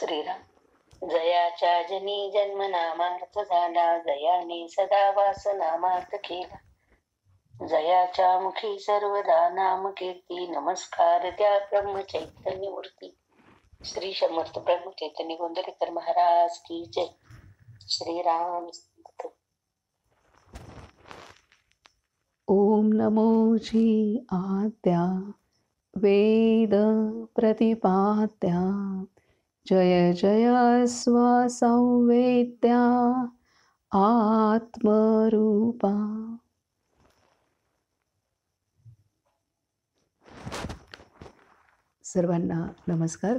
श्रीराम जयाच्या जनी जन्म नामार्थ झाला, जयाने सदा वास नामार्थ केला. जयाच्या मुखी सर्वदा नाम कीर्ती, नमस्कार त्या ब्रह्म चैतन्य मूर्ती. श्री समर्थ ब्रह्म चैतन्य गोंदरेकर महाराज की जय. श्रीराम. ओम नमोजी आद्या वेद प्रतिपाद्या, जय जय स्वसंवेद्या आत्मरूपा. सर्वांना नमस्कार.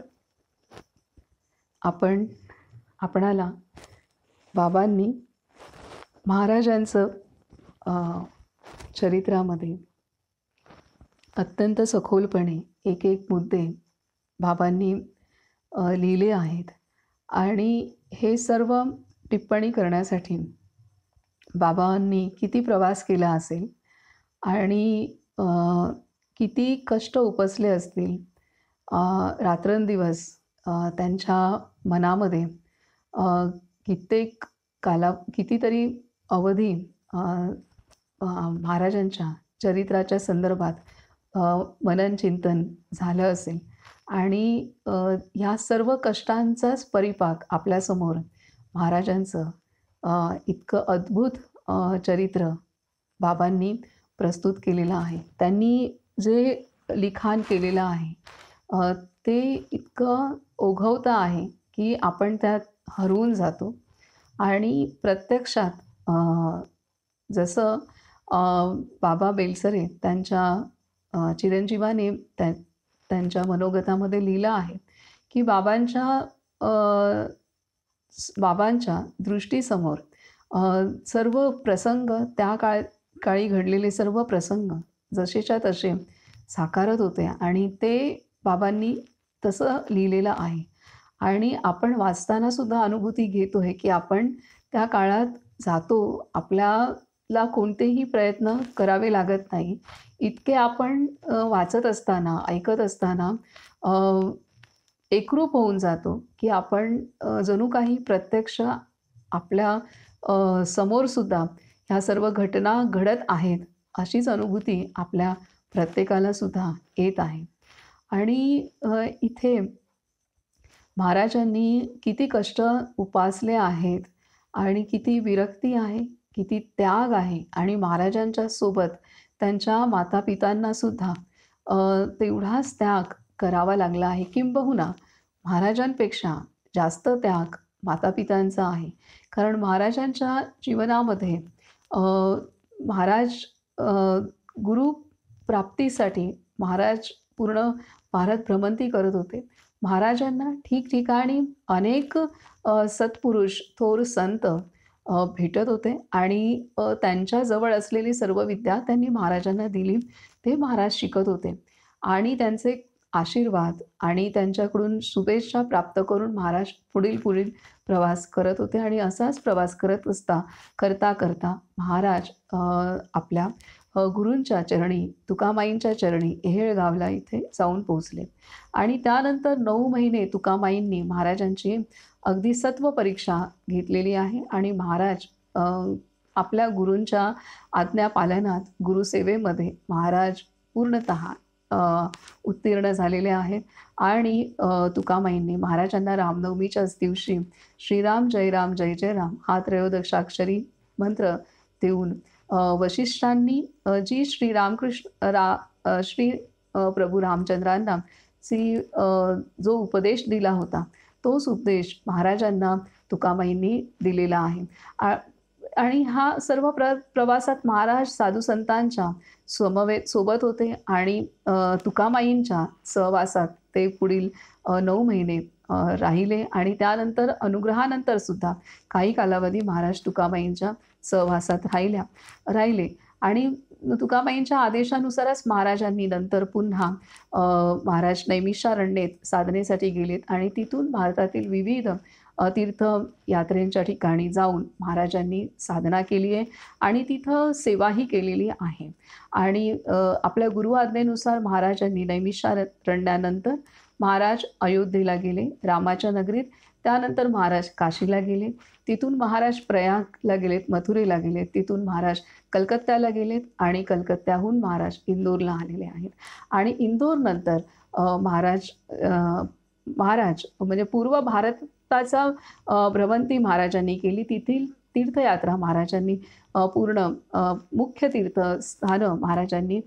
आपणाला बाबांनी महाराजांचं चरित्रामध्ये अत्यंत सखोलपणे एक एक मुद्दे बाबांनी लिहिले आहेत आणि हे सर्व टिप्पणी करण्यासाठी बाबांनी किती प्रवास केला असेल आणि किती कष्ट उपसले असतील. रात्रंदिवस त्यांच्या मनामध्ये कितीतरी अवधी महाराजांच्या चरित्राच्या संदर्भात मनन चिंतन झालं असेल आणि ह्या सर्व कष्टांचाच परिपाक आपल्यासमोर महाराजांचं इतकं अद्भुत चरित्र बाबांनी प्रस्तुत केलेलं आहे. त्यांनी जे लिखाण केलेलं आहे ते इतकं ओघवतं आहे की आपण त्यात हरवून जातो आणि प्रत्यक्षात जसं बाबा बेलसरे त्यांच्या चिरंजीवाने त्यांच्या मनोगतामध्ये लिहिलं आहे की बाबांच्या दृष्टीसमोर सर्व प्रसंग त्या काळी घडलेले सर्व प्रसंग जसेच्या तसे साकारत होते आणि ते बाबांनी तसं लिहिलेलं आहे. आणि आपण वाचताना सुद्धा अनुभूती घेतो आहे की आपण त्या काळात जातो. आपल्याला कोणतेही प्रयत्न करावे लागत नाही. इतके आपण वाचत असताना ऐकत असताना एकरूप होऊन जातो की आपण जणू काही प्रत्यक्ष आपल्या समोरसुद्धा ह्या सर्व घटना घडत आहेत अशीच अनुभूती आपल्या प्रत्येकाला सुद्धा येत आहे. आणि इथे महाराजांनी किती कष्ट उपासले आहेत आणि किती विरक्ती आहे, किती त्याग आहे आणि महाराजांच्या सोबत त्यांच्या मातापितांना सुद्धा तेवढाच त्याग करावा लागला आहे. किंबहुना महाराजांपेक्षा जास्त त्याग मातापितांचा आहे. कारण महाराजांच्या जीवनामध्ये महाराज गुरुप्राप्तीसाठी महाराज पूर्ण भारत भ्रमंती करत होते. महाराजांना ठिकठिकाणी अनेक सत्पुरुष थोर संत भेटत होते आणि त्यांच्याजवळ असलेली सर्व विद्या त्यांनी महाराजांना दिली. ते महाराज शिकत होते आणि त्यांचे आशीर्वाद आणि त्यांच्याकडून शुभेच्छा प्राप्त करून महाराज पुढील प्रवास करत होते. आणि असाच प्रवास करता महाराज आपल्या गुरूंच्या चरणी तुकामाईंच्या चरणी येहेळगावला इथे जाऊन पोहोचले. आणि त्यानंतर 9 महिने तुकामाईंनी महाराजांची अगदी सत्व परीक्षा घेतलेली आहे आणि महाराज आपल्या गुरूंच्या आज्ञापालनात गुरुसेवेमध्ये महाराज पूर्णतः उत्तीर्ण झालेले आहेत. आणि तुकामाईंनी महाराजांना रामनवमीच्याच दिवशी श्रीराम जय राम जय जय राम हा त्रयोदशाक्षरी मंत्र देऊन वशिष्ठांनी जी श्री प्रभू रामचंद्रांना जो उपदेश दिला होता तोच उपदेश महाराजांना तुकामाईंनी दिलेला आहे. आणि हा सर्व प्रवासात महाराज साधू संतांच्या सोबत होते आणि तुकामाईंच्या सहवासात ते पुढील 9 महिने राहिले. आणि त्यानंतर अनुग्रहानंतर सुद्धा काही कालावधी महाराज तुकामाईंच्या सहवासात राहिले. आणि तुकामाईंच्या आदेशानुसारच महाराजांनी नंतर पुन्हा महाराज नैमिषारण्येत साधनेसाठी गेलेत आणि तिथून भारतातील विविध तीर्थयात्रेंच्या ठिकाणी जाऊन महाराजांनी साधना केली आहे आणि तिथं सेवाही केलेली आहे. आणि आपल्या गुरु आज्ञेनुसार महाराजांनी नैमिषारण्यानंतर महाराज अयोध्येला गेले, रामाच्या नगरीत. त्यानंतर महाराज काशीला गेले, तिथून महाराज प्रयागला गेलेत, मथुरेला गेलेत, तिथून महाराज कलकत्त्याला गेलेत आणि कलकत्त्याहून महाराज इंदोरला आलेले आहेत. आणि इंदोरनंतर महाराज म्हणजे पूर्व भारताचा भ्रमंती महाराजांनी केली. तेथील तीर्थयात्रा महाराजांनी पूर्ण मुख्य तीर्थस्थानं महाराजांनी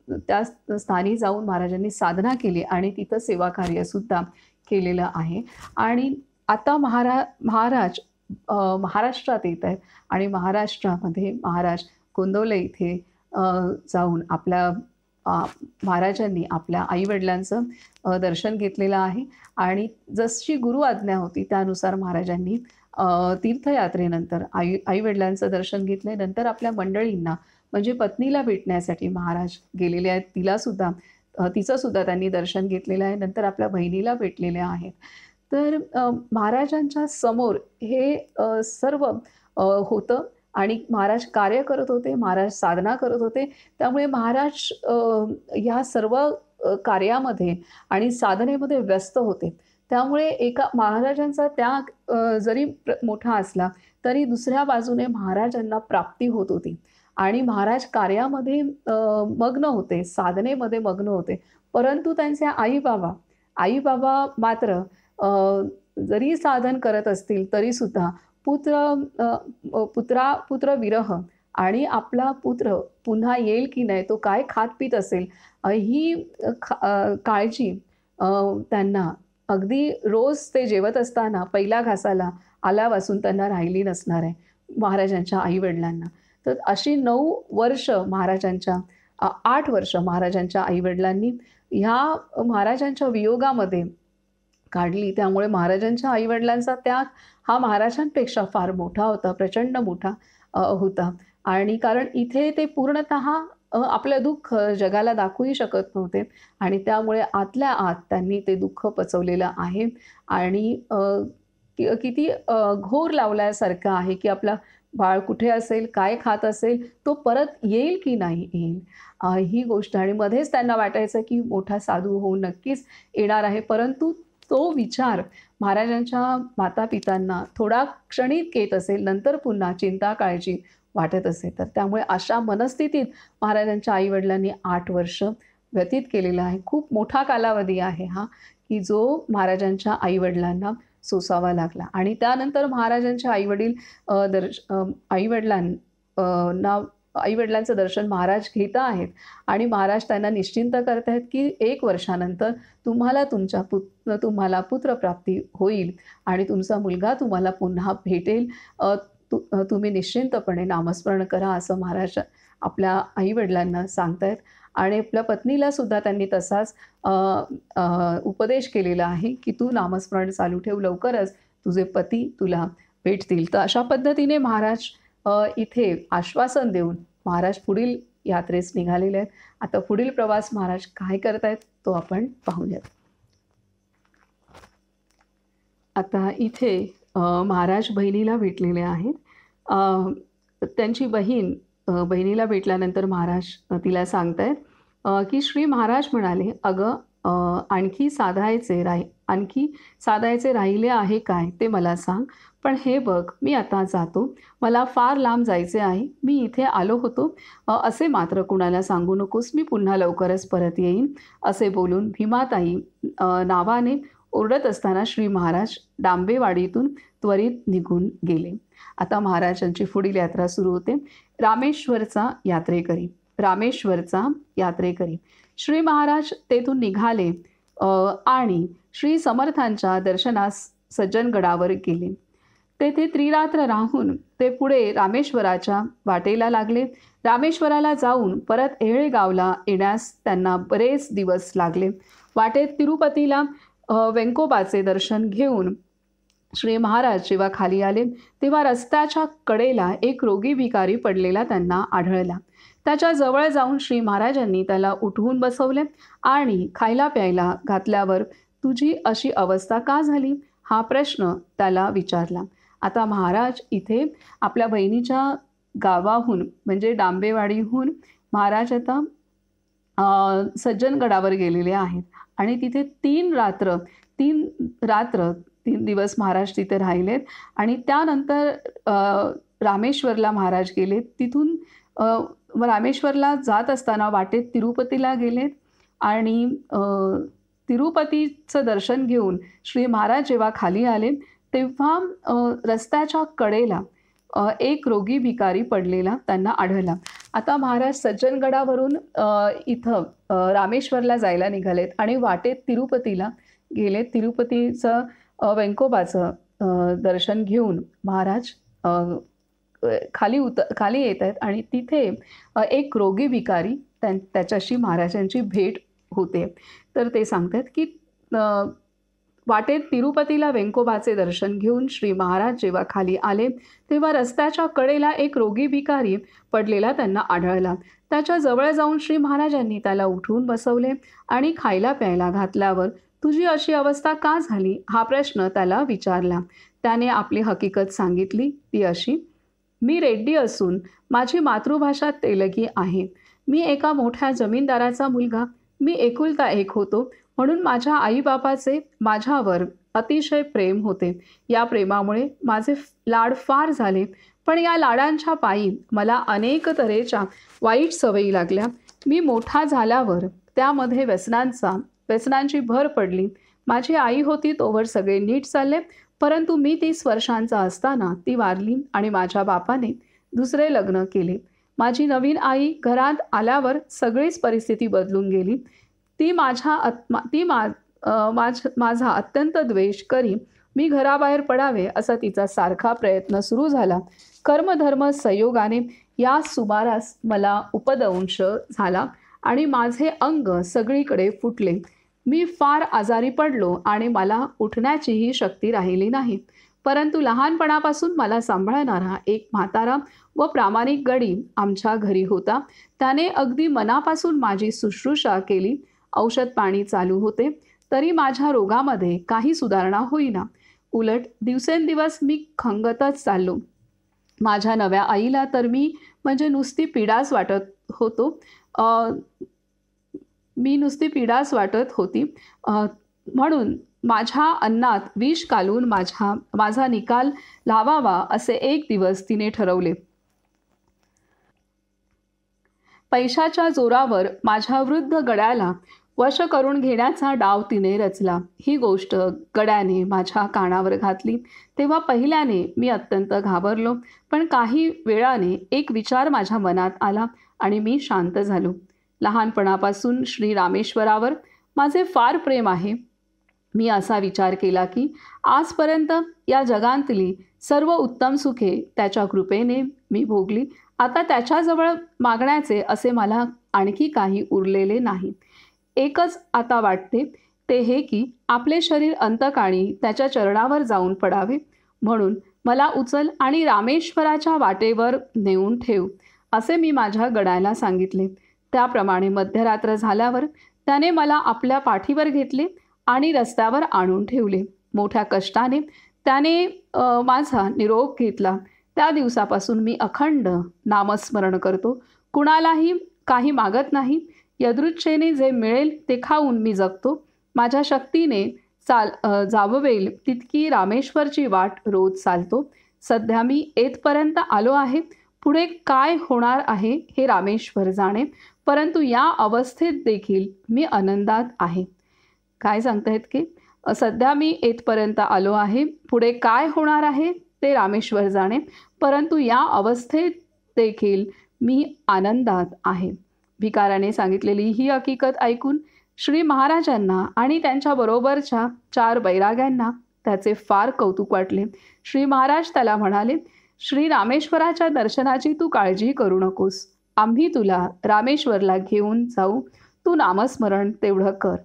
त्या स्थानी जाऊन महाराजांनी साधना केली आणि तिथं सेवाकार्यसुद्धा केलेलं आहे. आणि आता महाराज महाराष्ट्रात येत आहेत आणि महाराष्ट्रामध्ये महाराज गोंदवले इथे जाऊन महाराजांनी आपल्या आईवडिलांचं दर्शन घेतलेलं आहे. आणि जशी गुरु आज्ञा होती त्यानुसार महाराजांनी तीर्थयात्रेनंतर आईवडिलांचं दर्शन घेतले. नंतर आपल्या मंडळींना म्हणजे पत्नीला भेटण्यासाठी महाराज गेलेले आहेत. तिचं सुद्धा त्यांनी दर्शन घेतलेलं आहे. नंतर आपल्या बहिणीला भेटलेल्या आहेत. तर महाराजांच्या समोर हे सर्व होतं आणि महाराज कार्य करत होते, महाराज साधना करत होते. त्यामुळे महाराज ह्या सर्व कार्यामध्ये आणि साधनेमध्ये व्यस्त होते. त्यामुळे एका महाराजांचा त्याग जरी मोठा असला तरी दुसऱ्या बाजूने महाराजांना प्राप्ती होत होती आणि महाराज कार्यामध्ये मग्न होते, साधनेमध्ये मग्न होते. परंतु त्यांचे आई-बाबा मात्र जरी साधन करत असतील तरीसुद्धा पुत्र विरह आणि आपला पुत्र पुन्हा येईल की नाही, तो काय खात पित असेल, ही काळजी त्यांना अगदी रोज ते जेवत असताना पहिल्या घासाला आल्यापासून त्यांना राहिली नसणार आहे महाराजांच्या आईवडिलांना. तर अशी 9 वर्ष 8 वर्ष महाराजांच्या आईवडिलांनी ह्या महाराजांच्या वियोगामध्ये काढली. त्यामुळे महाराजांच्या आईवडिलांचा त्याग हा महाराजांपेक्षा फार मोठा होता, प्रचंड मोठा होता. आणि कारण इथे ते पूर्णतः आपलं दुःख जगाला दाखवूही शकत नव्हते आणि त्यामुळे आतल्या आत त्यांनी ते दुःख पचवलेलं आहे. आणि किती घोर लावल्यासारखं आहे की आपला बाळ कुठे असेल, काय खात असेल, तो परत येईल की नाही येईल, ही गोष्ट. आणि मध्येच त्यांना वाटायचं की मोठा साधू होऊन नक्कीच येणार आहे. परंतु तो विचार महाराजांच्या मातापितांना थोडा क्षणिक येत असेल, नंतर पुन्हा चिंता काळजी वाटत असेल. तर त्यामुळे अशा मनस्थितीत महाराजांच्या आईवडिलांनी 8 वर्ष व्यतीत केलेला आहे. खूप मोठा कालावधी आहे हा, की जो महाराजांच्या आईवडिलांना सोसावा लागला. आणि त्यानंतर महाराजांच्या आईवडिलांचं दर्शन महाराज घेत आहेत आणि महाराज त्यांना निश्चिंत करत आहेत की 1 वर्षानंतर तुम्हाला पुत्रप्राप्ती होईल आणि तुमचा मुलगा तुम्हाला पुन्हा भेटेल. तुम्ही निश्चिंतपणे नामस्मरण करा, असं महाराज आपल्या आईवडिलांना सांगतायत. आणि आपल्या पत्नीला सुद्धा त्यांनी तसाच उपदेश केलेला आहे की तू नामस्मरण चालू ठेव, लवकरच तुझे पती तुला भेटतील. तर अशा पद्धतीने महाराज इथे आश्वासन देऊन महाराज पुढील यात्रेस निघालेले आहेत. आता पुढील प्रवास महाराज काय करतायत तो आपण पाहूयात. आता इथे महाराज बहिणीला भेटलेले आहेत. त्यांची बहिणीला भेटल्यानंतर महाराज तिला सांगतायत की श्री महाराज म्हणाले, अगं आणखी साधायचे राहिले आहे काय ते मला सांग. पण हे बघ, मी आता जातो, मला फार लांब जायचे आहे, मी इथे आलो होतो असे मात्र कुणाला सांगू नकोस, मी पुन्हा लवकरच परत येईन, असे बोलून भीमाताई नावाने ओरडत असताना श्री महाराज डांबेवाडीतून त्वरित निघून गेले. आता महाराजांची पुढील यात्रा सुरू होते. रामेश्वरचा यात्रेकरी श्री महाराज तेथून निघाले आणि श्री समर्थांच्या दर्शनास सज्जनगडावर गेले. तेथे त्रिरात्र राहून ते पुढे रामेश्वराच्या वाटेला लागले. रामेश्वराला जाऊन परत येळेगावला येण्यास त्यांना बरेच दिवस लागले. वाटेत तिरुपतीला वेंकोबाचे दर्शन घेऊन श्री महाराज जेव्हा खाली आले तेव्हा रस्त्याच्या कडेला एक रोगी भिकारी पडलेला त्यांना आढळला. त्याच्या जवळ जाऊन श्री महाराजांनी त्याला उठवून बसवले आणि खायला प्यायला घातल्यावर तुझी अशी अवस्था का झाली, हा प्रश्न त्याला विचारला. आता महाराज इथे आपल्या बहिणीच्या गावाहून म्हणजे डांबेवाडीहून महाराज आता सज्जनगडावर गेलेले आहेत आणि तिथे 3 दिवस महाराज तिथे राहिलेत आणि त्यानंतर रामेश्वरला महाराज गेलेत. तिथून रामेश्वरला जात असताना वाटेत तिरुपतीला गेलेत आणि तिरुपतीचं दर्शन घेऊन श्री महाराज जेव्हा खाली आले तेव्हा रस्त्याच्या कडेला एक रोगी भिकारी पडलेला त्यांना आढळला. आता महाराज सज्जनगडावरून इथं रामेश्वरला जायला निघालेत आणि वाटेत तिरुपतीला गेलेत. तिरुपतीचं वेंकोबाचं दर्शन घेऊन महाराज खाली येत आहेत आणि तिथे एक रोगी भिकारी त्याच्याशी महाराजांची भेट होते. तर ते सांगतात की वाटेत तिरुपतीला वेंकोबाचे दर्शन घेऊन श्री महाराज जेव्हा खाली आले तेव्हा रस्त्याच्या कडेला एक रोगी भिकारी पडलेला त्यांना आढळला. त्याच्या जवळ जाऊन श्री महाराजांनी त्याला उठवून बसवले आणि खायला प्यायला घातल्यावर तुझी अशी अवस्था का झाली हा प्रश्न त्याला विचारला. त्याने आपली हकीकत सांगितली. ती अशी, मी रेड्डी असून माझी मातृभाषा तेलगी आहे. मी एका मोठ्या जमीनदाराचा मुलगा. मी एकुलता एक होतो म्हणून माझ्या आईबापाचे माझ्यावर अतिशय प्रेम होते. या प्रेमामुळे माझे लाड फार झाले, पण या लाडांच्या पायी मला अनेक तऱ्हेच्या वाईट सवयी लागल्या. मी मोठा झाल्यावर त्यामध्ये व्यसनांची भर पडली. माझी आई होती तोवर सगळे नीट चालले, परंतु मी 30 वर्षांचा असताना ती वारली आणि माझ्या बापाने दुसरे लग्न केले. माझी नवीन आई घरात आल्यावर सगळीच परिस्थिती बदलून गेली. ती माझा अत्यंत द्वेष करी. मी घराबाहेर पडावे असा तिचा सारखा प्रयत्न सुरू झाला. कर्मधर्म संयोगाने या सुमारास मला उपदंश झाला आणि माझे अंग सगळीकडे फुटले. मी फार आजारी पडलो आणि मला उठण्याचीही शक्ती राहिली नाही. परंतु लहानपणापासून मला सांभाळणारा एक म्हातारा व प्रामाणिक गडी आमच्या घरी होता. त्याने अगदी मनापासून माझी शुश्रूषा केली. औषध पाणी चालू होते तरी माझ्या रोगामध्ये काही सुधारणा होईना. उलट दिवसेंदिवस मी खंगतच चाललो. माझ्या नव्या आईला तर मी म्हणजे नुसती पीडाच वाटत होती. म्हणून माझ्या अन्नात विष घालून माझा निकाल लावावा असे एक दिवस तिने ठरवले. पैशाच्या जोरावर माझ्या वृद्ध गड्याला वश करून घेण्याचा डाव तिने रचला. ही गोष्ट गड्याने माझ्या कानावर घातली तेव्हा पहिल्याने मी अत्यंत घाबरलो, पण काही वेळाने एक विचार माझ्या मनात आला आणि मी शांत झालो. लहानपणापासून श्री रामेश्वरावर माझे फार प्रेम आहे. मी असा विचार केला की आजपर्यंत या जगांतली सर्व उत्तम सुखे त्याच्या कृपेने मी भोगली. आता त्याच्याजवळ मागण्याचे असे मला आणखी काही उरलेले नाही. एकच आता वाटते ते हे की आपले शरीर अंतकाळी त्याच्या चरणावर जाऊन पडावे. म्हणून मला उचल आणि रामेश्वराच्या वाटेवर नेऊन ठेव असे मी माझ्या गड्याला सांगितले. त्याप्रमाणे मध्यरात्र झाल्यावर त्याने मला आपल्या पाठीवर घेतले आणि रस्त्यावर आणून ठेवले. मोठ्या कष्टाने त्याने माझा निरोप घेतला. त्या दिवसापासून मी अखंड नामस्मरण करतो. कुणालाही काही मागत नाही. यदृच्छेने जे मिळेल ते खाऊन मी जगतो. माझ्या शक्तीने जाववेल तितकी रामेश्वरची वाट रोज चालतो. सध्या मी येथपर्यंत आलो आहे. पुढे काय होणार आहे हे रामेश्वर जाणे, परंतु या अवस्थेत देखील मी आनंदात आहे. काय सांगतायत की सध्या मी येथपर्यंत आलो आहे. पुढे काय होणार आहे ते रामेश्वर जाणे, परंतु या अवस्थेत देखील मी आनंदात आहे. भिकाराने सांगितलेली ही हकीकत ऐकून श्री महाराजांना आणि त्यांच्याबरोबरच्या 4 बैराग्यांना त्याचे फार कौतुक वाटले. श्री महाराज त्याला म्हणाले, श्री रामेश्वराच्या दर्शनाची तू काळजी करू नकोस. आम्ही तुला रामेश्वरला घेऊन जाऊ. तू नामस्मरण तेवढं कर.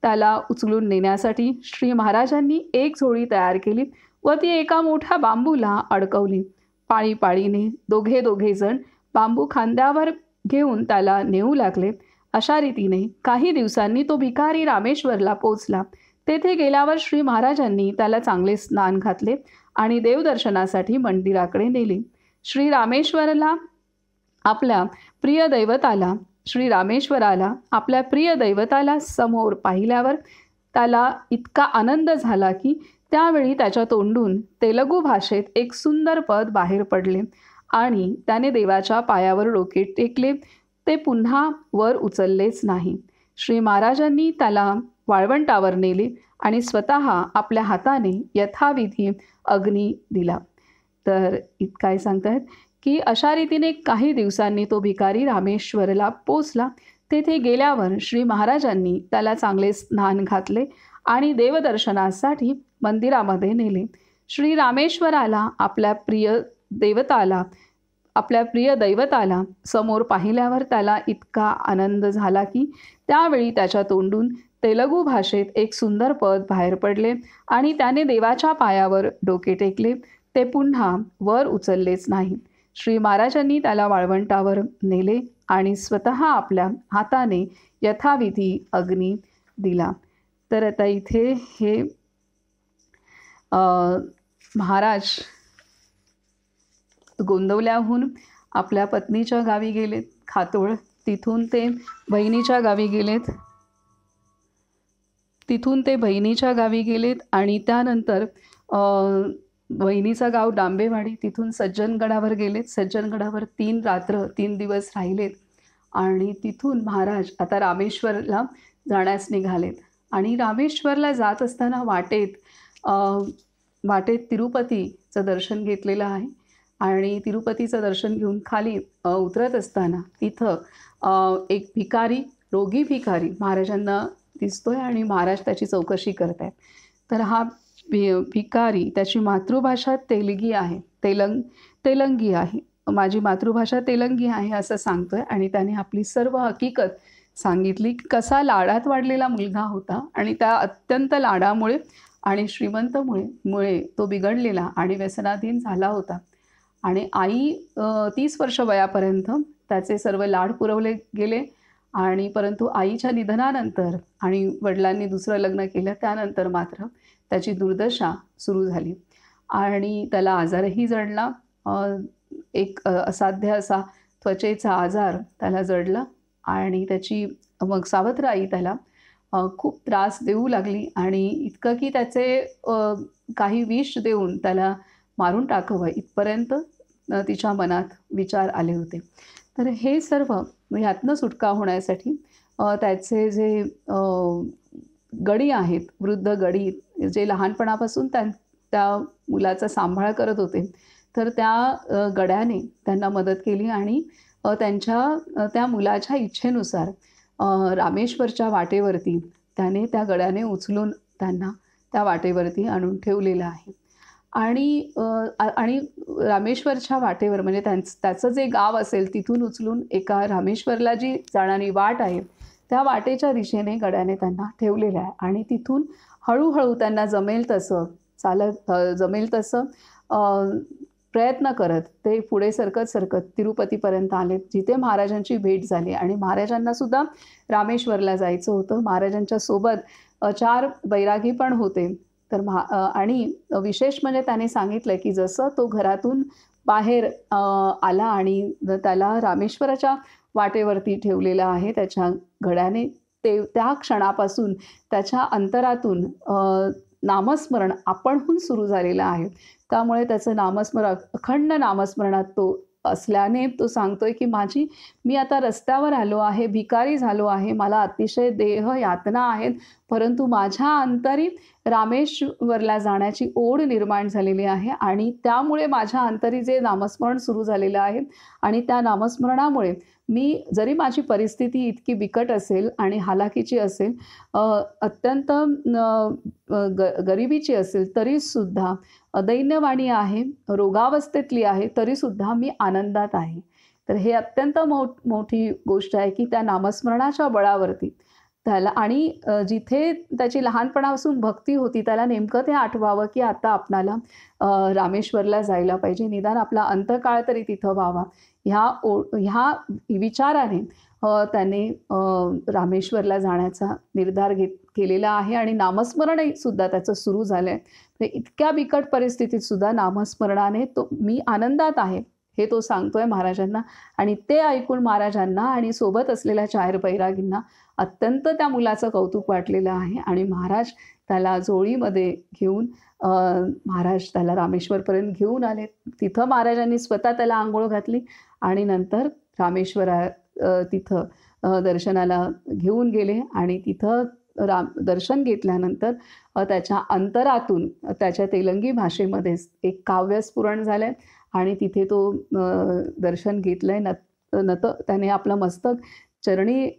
त्याला उचलून नेण्यासाठी श्री महाराजांनी एक झोळी तयार केली व ती एका मोठ्या बांबूला अडकवली. पाळीपाळीने दोघे जण बांबू खांद्यावर घेऊन त्याला नेऊ लागले. अशा रीतीने काही दिवसांनी तो भिकारी रामेश्वरला पोचला. तेथे गेल्यावर श्री महाराजांनी त्याला चांगले स्नान घातले आणि देवदर्शनासाठी मंदिराकडे नेले. श्री रामेश्वरला आपल्या प्रिय दैवताला श्री रामेश्वराला आपल्या प्रिय दैवताला समोर पाहिल्यावर त्याला इतका आनंद झाला की त्यावेळी त्याच्या तोंडून तेलुगू भाषेत एक सुंदर पद बाहेर पडले आणि त्याने देवाच्या पायावर डोके टेकले. ते पुन्हा वर उचललेच नाही. श्री महाराजांनी त्याला वाळवंटावर नेले आणि स्वतः आपल्या हाताने यथाविधी अग्नी दिला. तर काय सांगतायत की अशा रीतीने काही दिवसांनी तो भिकारी रामेश्वरला पोचला. तेथे गेल्यावर श्री महाराजांनी त्याला चांगले स्नान घातले आणि देवदर्शनासाठी मंदिरामध्ये नेले. श्री रामेश्वराला आपल्या प्रिय दैवताला समोर पाहिल्यावर त्याला इतका आनंद झाला की त्यावेळी त्याच्या तोंडून तेलुगू भाषेत एक सुंदर पद बाहेर पडले आणि त्याने देवाच्या पायावर डोके टेकले. ते पुन्हा वर उचललेच नाही. श्री महाराजांनी त्याला वाळवंटावर नेले आणि स्वतः आपल्या हाताने यथाविधी अग्नी दिला. तर आता इथे हे महाराज गोंदवल्याहून आपल्या पत्नीच्या गावी गेलेत खातोळ. तिथून ते बहिणीच्या गावी गेलेत आणि त्यानंतर बहिणीचं गाव डांबेवाडी. तिथून सज्जनगडावर गेलेत. सज्जनगडावर 3 दिवस राहिलेत आणि तिथून महाराज आता रामेश्वरला जाण्यास निघालेत. आणि रामेश्वरला जात असताना वाटेत तिरुपतीचं दर्शन घेतलेलं आहे आणि तिरुपतीचं दर्शन घेऊन खाली उतरत असताना तिथं एक रोगी भिकारी महाराजांना दिसतोय आणि महाराज त्याची चौकशी करत आहेत. तर हा भिकारी त्याची मातृभाषा तेलंगी आहे. माझी मातृभाषा तेलंगी आहे असं सांगतोय आणि त्याने आपली सर्व हकीकत सांगितली. कसा लाडात वाढलेला मुलगा होता आणि त्या अत्यंत लाडामुळे आणि श्रीमंतमुळे तो बिघडलेला आणि व्यसनाधीन झाला होता. आणि आई 30 वर्ष वयापर्यंत त्याचे सर्व लाड पुरवले गेले आणि परंतु आईच्या निधनानंतर आणि वडिलांनी दुसरं लग्न केलं त्यानंतर मात्र त्याची दुर्दशा सुरू झाली आणि त्याला आजारही जडला. एक असाध्य असा त्वचेचा आजार त्याला जडला आणि त्याची मग सावत्र आई त्याला खूप त्रास देऊ लागली आणि इतकं की त्याचे काही विष देऊन त्याला मारून टाकावं इथपर्यंत तिच्या मनात विचार आले होते. तर हे सर्व ह्यातनं सुटका होण्यासाठी त्याचे जे गडी आहेत, वृद्ध गडी जे लहानपणापासून त्या मुलाचा सांभाळ करत होते, तर त्या गड्याने त्यांना मदत केली आणि त्या मुलाच्या इच्छेनुसार रामेश्वरच्या वाटेवरती त्याने त्या गड्याने उचलून त्यांना त्या वाटेवरती आणून ठेवलेलं आहे. आणि रामेश्वरच्या वाटेवर म्हणजे त्याचं जे गाव असेल तिथून उचलून एका रामेश्वरला जी जाणारी वाट आहे त्या वाटेच्या दिशेने गड्याने त्यांना ठेवलेलं आहे आणि तिथून हळूहळू त्यांना जमेल तसं प्रयत्न करत ते पुढे सरकत तिरुपतीपर्यंत आले, जिथे महाराजांची भेट झाली आणि महाराजांना सुद्धा रामेश्वरला जायचं होतं. महाराजांच्या सोबत 4 बैरागी पण होते. तर आणि विशेष म्हणजे त्याने सांगितलं की जसं तो घरातून बाहेर आला आणि त्याला रामेश्वराच्या वाटेवरती ठेवलेला आहे त्याच्या घड्याने, त्या क्षणापासून त्याच्या अंतरातून नामस्मरण आपणहून सुरू झालेलं आहे. त्यामुळे त्याचं अखंड नामस्मरणात तो असल्याने तो सांगतोय की मी आता रस्त्यावर आलो आहे, भिकारी झालो आहे, मला अतिशय देह यातना आहेत, परंतु माझ्या अंतरी रामेश्वरला जाण्याची ओढ निर्माण झालेली आहे आणि त्यामुळे माझ्या अंतरी जे नामस्मरण सुरू झालेलं आहे आणि त्या नामस्मरणामुळे जरी माझी परिस्थिती इतकी बिकट असेल आणि हालाकीची असेल, अत्यंत गरिबीची असेल, तरीसुद्धा दैन्यवाणी आहे, रोगावस्थेतली आहे, तरीसुद्धा मी आनंदात आहे. तर हे अत्यंत मोठी गोष्ट आहे की त्या नामस्मरणाच्या बळावरती त्याला आणि जिथे त्याची लहानपणापासून भक्ती होती त्याला नेमकं ते आठवावं की आता आपणाला रामेश्वरला जायला पाहिजे, निदान आपला अंतकाळ तरी तिथं व्हावा, ह्या विचाराने त्याने रामेश्वरला जाण्याचा निर्धार केलेला आहे आणि नामस्मरणही सुद्धा त्याचं सुरू झालं आहे. इतक्या बिकट परिस्थितीत सुद्धा नामस्मरणाने मी आनंदात आहे हे तो सांगतोय महाराजांना. आणि ते ऐकून महाराजांना आणि सोबत असलेल्या 4 बैरागींना अत्यंत त्या मुलाचं कौतुक वाटलेलं आहे. आणि महाराज त्याला जोळीमध्ये घेऊन महाराज त्याला रामेश्वरपर्यंत घेऊन आले. तिथं महाराजांनी स्वतः त्याला अंघोळ घातली आणि नंतर तिथं दर्शनाला घेऊन गेले. आणि तिथं दर्शन घेतल्यानंतर त्याच्या अंतरातून त्याच्या तेलंगी भाषेमध्येच एक काव्य स्फुरण झालंय. आणि तिथे तो दर्शन घेतलंय. त्याने आपलं मस्तक चरणी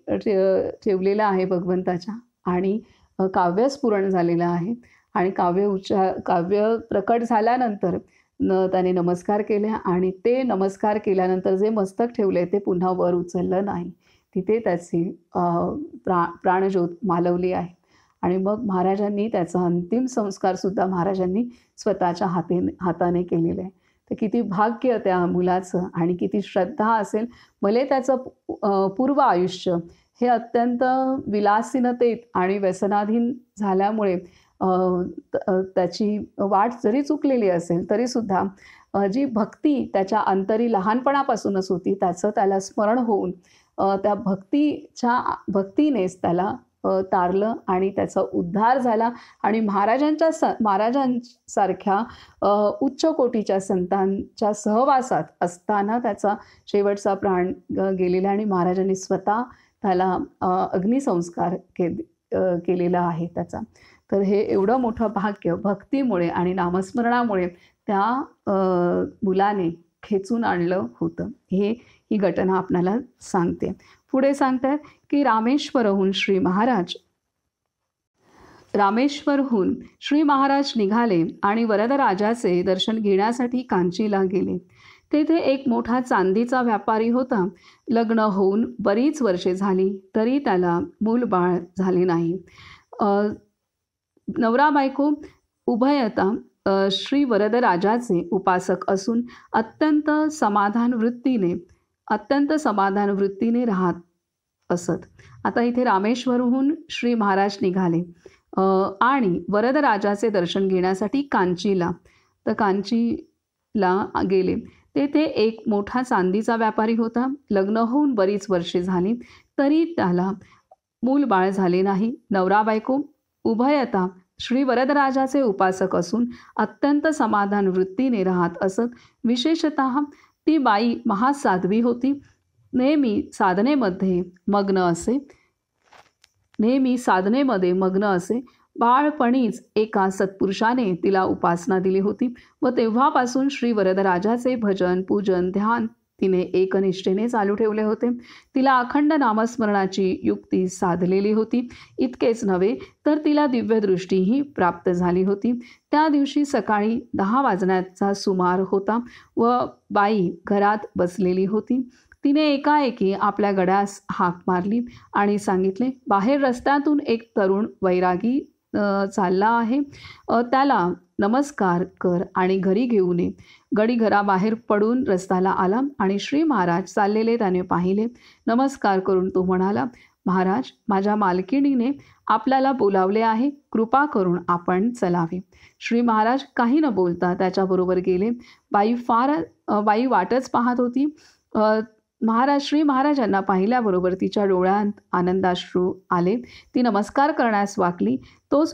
ठेवलेलं आहे भगवंताच्या. आणि काव्य स्फुरण झालेलं आहे. आणि काव्य प्रकट झाल्यानंतर त्याने नमस्कार केले. आणि ते नमस्कार केल्यानंतर जे मस्तक ठेवले ते पुन्हा वर उचललं नाही. तिथे त्याची प्राणज्योत मालवली आहे. आणि मग महाराजांनी त्याचा अंतिम संस्कारसुद्धा महाराजांनी स्वतःच्या हाताने केलेले आहे. तर किती भाग्य त्या मुलाचं आणि किती श्रद्धा असेल. भले त्याचं पूर्व आयुष्य हे अत्यंत विलासीनतेत आणि व्यसनाधीन झाल्यामुळे त्याची वाट जरी चुकलेली असेल तरीसुद्धा जी भक्ती त्याच्या अंतरी लहानपणापासूनच होती त्याचं त्याला स्मरण होऊन त्या भक्तीनेच त्याला तारलं आणि त्याचा उद्धार झाला. आणि महाराजांसारख्या उच्च कोटीच्या संतांच्या सहवासात असताना त्याचा शेवटचा प्राण गेलेला. आणि महाराजांनी स्वतः त्याला अग्निसंस्कार केलेला आहे त्याचा. तर हे एवढं मोठं भाग्य भक्तीमुळे आणि नामस्मरणामुळे त्या मुलाने खेचून आणलं होतं. ही घटना आपल्याला सांगते. पुढे सांगतात की रामेश्वरहून श्री महाराज निघाले आणि वरदराजाचे दर्शन घेण्यासाठी कांचीला गेले. तेथे एक मोठा चांदीचा व्यापारी होता. लग्न होऊन बरीच वर्षे झाली तरी त्याला मूलबाळ झाले नाही. नवरा बायको उभयता श्री वरदराजाचे उपासक असून अत्यंत समाधान वृत्तीने राहत असत. आता इथे रामेश्वरहून श्री महाराज निघाले आणि वरदराजाचे दर्शन घेण्यासाठी कांचीला गेले. तेथे एक मोठा चांदीचा व्यापारी होता. लग्न होऊन बरीच वर्षे झाली तरी त्याला मूलबाळ झाले नाही. नवरा बायको उभयता श्री वरदराजाचे उपासक असून अत्यंत समाधान वृत्तीने राहत असत. विशेषतः ती बाई महासाध्वी होती. नेहमी साधनेमध्ये मग्न असे. बाळपणीच एका सत्पुरुषाने तिला उपासना दिली होती व तेव्हापासून श्री वरदराजाचे भजन पूजन ध्यान तिने एकनिष्ठेने चालू ठेवले होते. तिला अखंड नामस्मरणाची युक्ती साधलेली होती. इतकेच नव्हे तर तिला दिव्यदृष्टीही प्राप्त झाली होती. त्या दिवशी सकाळी 10 वाजण्याचा सुमार होता व बाई घरात बसलेली होती. तिने एकाएकी आपल्या गड्यास हाक मारली आणि सांगितले, बाहेर रस्त्यातून एक तरुण वैरागी चालला आहे. त्याला नमस्कार कर आणि घरी घेऊन ये. गडी घराबाहेर पडून रस्त्याला आला आणि श्री महाराज चाललेले त्याने पाहिले. नमस्कार करून तो म्हणाला, महाराज, माझ्या मालकिणीने आपल्याला बोलावले आहे. कृपा करून आपण चलावे. श्री महाराज काही न बोलता त्याच्याबरोबर गेले. बाई वाटच पाहत होती. श्री महाराजांना पाहिल्याबरोबर तिच्या डोळ्यात आनंदाश्रू आले. ती नमस्कार करण्यास वाकली. तोच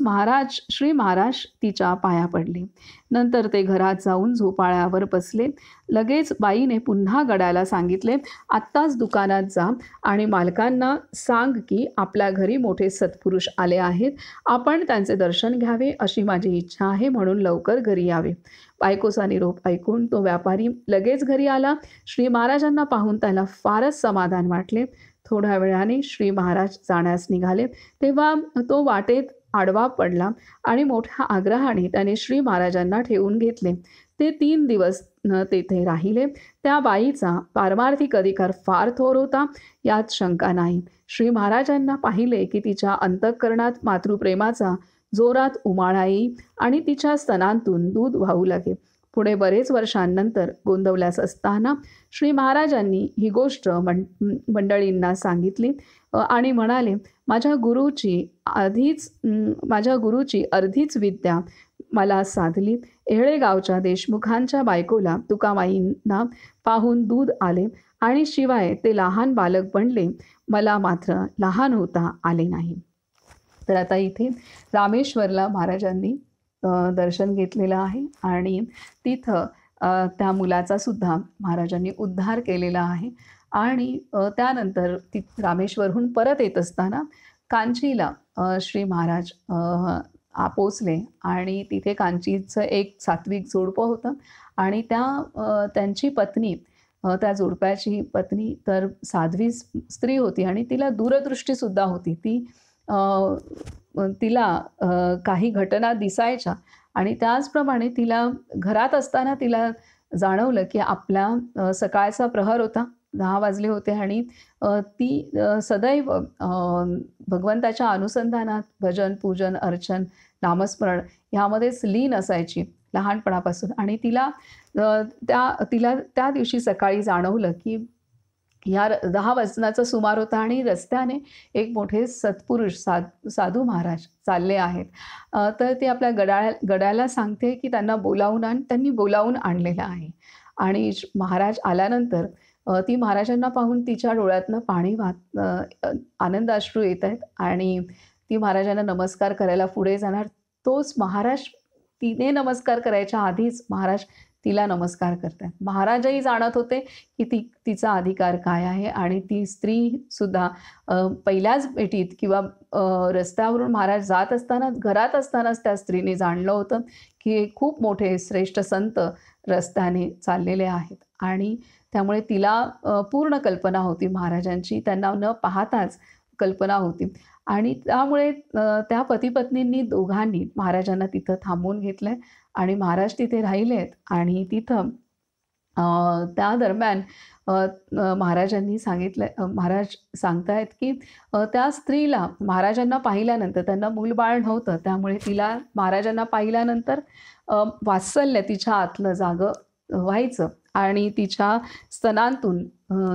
श्री महाराज तिच्या पाया पडले. नंतर ते घरात जाऊन झोपाळ्यावर बसले. लगेच बाईने पुन्हा गड्याला सांगितले, आत्ताच दुकानात जा आणि मालकांना सांग की आपल्या घरी मोठे सत्पुरुष आले आहेत. आपण त्यांचे दर्शन घ्यावे अशी माझी इच्छा आहे, म्हणून लवकर घरी यावे. बायकोचा निरोप ऐकून तो व्यापारी लगेच घरी आला. श्री महाराजांना पाहून त्याला फारच समाधान वाटले. थोड्या वेळाने श्री महाराज जाण्यास निघाले तेव्हा तो वाटेत आडवा पडला आणि मोठ्या आग्रहाने त्याने श्री महाराजांना ठेवून घेतले. ते 3 दिवस तेथे राहिले. त्या बाईचा पारमार्थिक अधिकार फार थोर होता, यात शंका नाही. श्री महाराजांना पाहिले की तिच्या अंतःकरणात मातृप्रेमाचा जोरात उमाळा येई आणि तिच्या स्तनांतून दूध वाहू लागे. पुढे बरेच वर्षांनंतर गोंदवल्यास असताना श्री महाराजांनी ही गोष्ट मंडळींना सांगितली आणि म्हणाले, माझ्या गुरुची अर्धीच विद्या मला साधली. एहळे गावच्या देशमुखांच्या बायकोला तुकामाईंना पाहून दूध आले आणि शिवाय ते लहान बालक बनले, मला मात्र लहान होता आले नाही. तर आता इथे रामेश्वरला महाराजांनी दर्शन घेतलेलं आहे आणि तिथं त्या मुलाचा सुद्धा महाराजांनी उद्धार केलेला आहे. आणि त्यानंतर रामेश्वरहून परत येत असताना कांचीला श्री महाराज पोचले आणि तिथे कांचीचं एक सात्विक जोडपं होतं आणि त्यांची पत्नी, त्या जोडप्याची पत्नी तर साध्वी स्त्री होती आणि तिला दूरदृष्टीसुद्धा होती. तिला काही घटना दिसायच्या आणि त्याचप्रमाणे तिला घरात असताना तिला जाणवलं की आपला सकाळचा प्रहर होता, 10 वाजले होते आणि ती सदैव भगवंताच्या अनुसंधानात भजन, पूजन, अर्चन, नामस्मरण ह्यामध्येच लीन असायची लहानपणापासून. आणि तिला त्या दिवशी सकाळी जाणवलं की ह्या 10 वाजण्याचा सुमार होता आणि रस्त्याने एक मोठे सत्पुरुष साधू महाराज चालले आहेत. तर ती आपल्या गड्याला सांगते की त्यांना बोलावून आण. त्यांनी बोलावून आणलेलं आहे आणि महाराज आल्यानंतर ती महाराजांना पाहून तिच्या डोळ्यातनं पाणी आनंदाश्रू येत आहेत आणि ती महाराजांना नमस्कार करायला पुढे जाणार. तोच महाराज, तिने नमस्कार करायच्या आधीच महाराज तिला नमस्कार करतात. महाराजही जाणत होते की तिचा अधिकार काय आहे आणि ती स्त्रीसुद्धा पहिल्याच भेटीत किंवा रस्त्यावरून महाराज जात असताना, घरात असतानाच त्या स्त्रीने जाणलं होतं की खूप मोठे श्रेष्ठ संत रस्त्याने चाललेले आहेत आणि त्यामुळे तिला पूर्ण कल्पना होती महाराजांची, त्यांना न पाहताच कल्पना होती. आणि त्यामुळे त्या पतीपत्नींनी दोघांनी महाराजांना तिथं थांबवून घेतलं आहे आणि महाराज तिथे राहिलेत. आणि तिथं त्या दरम्यान महाराजांनी सांगितलं, महाराज सांगतायत की त्या स्त्रीला महाराजांना पाहिल्यानंतर, त्यांना मूलबाळ नव्हतं त्यामुळे तिला महाराजांना पाहिल्यानंतर वात्सल्य तिच्या आतलं जागं व्हायचं आणि तिच्या स्तनांतून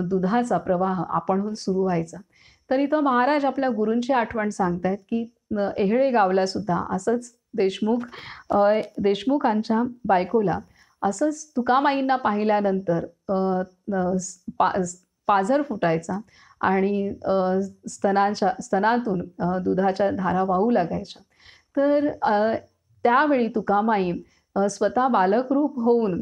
दुधाचा प्रवाह आपणहून सुरू व्हायचा. तर इथं महाराज आपल्या गुरूंची आठवण सांगतायत की एहळे गावला सुद्धा असंच देशमुखांच्या बायकोला असंच तुकामाईंना पाहिल्यानंतर पाझर फुटायचा आणि स्तनातून दुधाच्या धारा वाहू लागायच्या. तर त्यावेळी तुकामाई स्वतः बालकरूप होऊन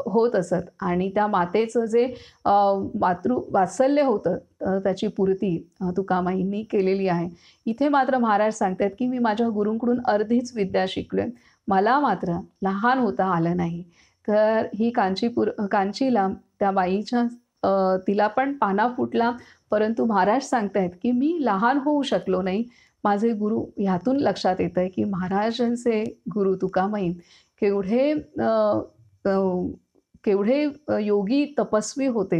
होत असत आणि त्या मातेचं जे वात्सल्य होतं त्याची पूर्ती तुकामाईंनी केलेली आहे. इथे मात्र महाराज सांगतात की मी माझ्या गुरूंकडून अर्धीच विद्या शिकलोय, मला मात्र लहान होता आलं नाही. तर ही कांचीला त्या बाईच्या तिला पण पाना फुटला, परंतु महाराज सांगतायत की मी लहान होऊ शकलो नाही. माझे गुरु, ह्यातून लक्षात येतं आहे की महाराजांचे गुरु तुकामाई केवढे योगी तपस्वी होते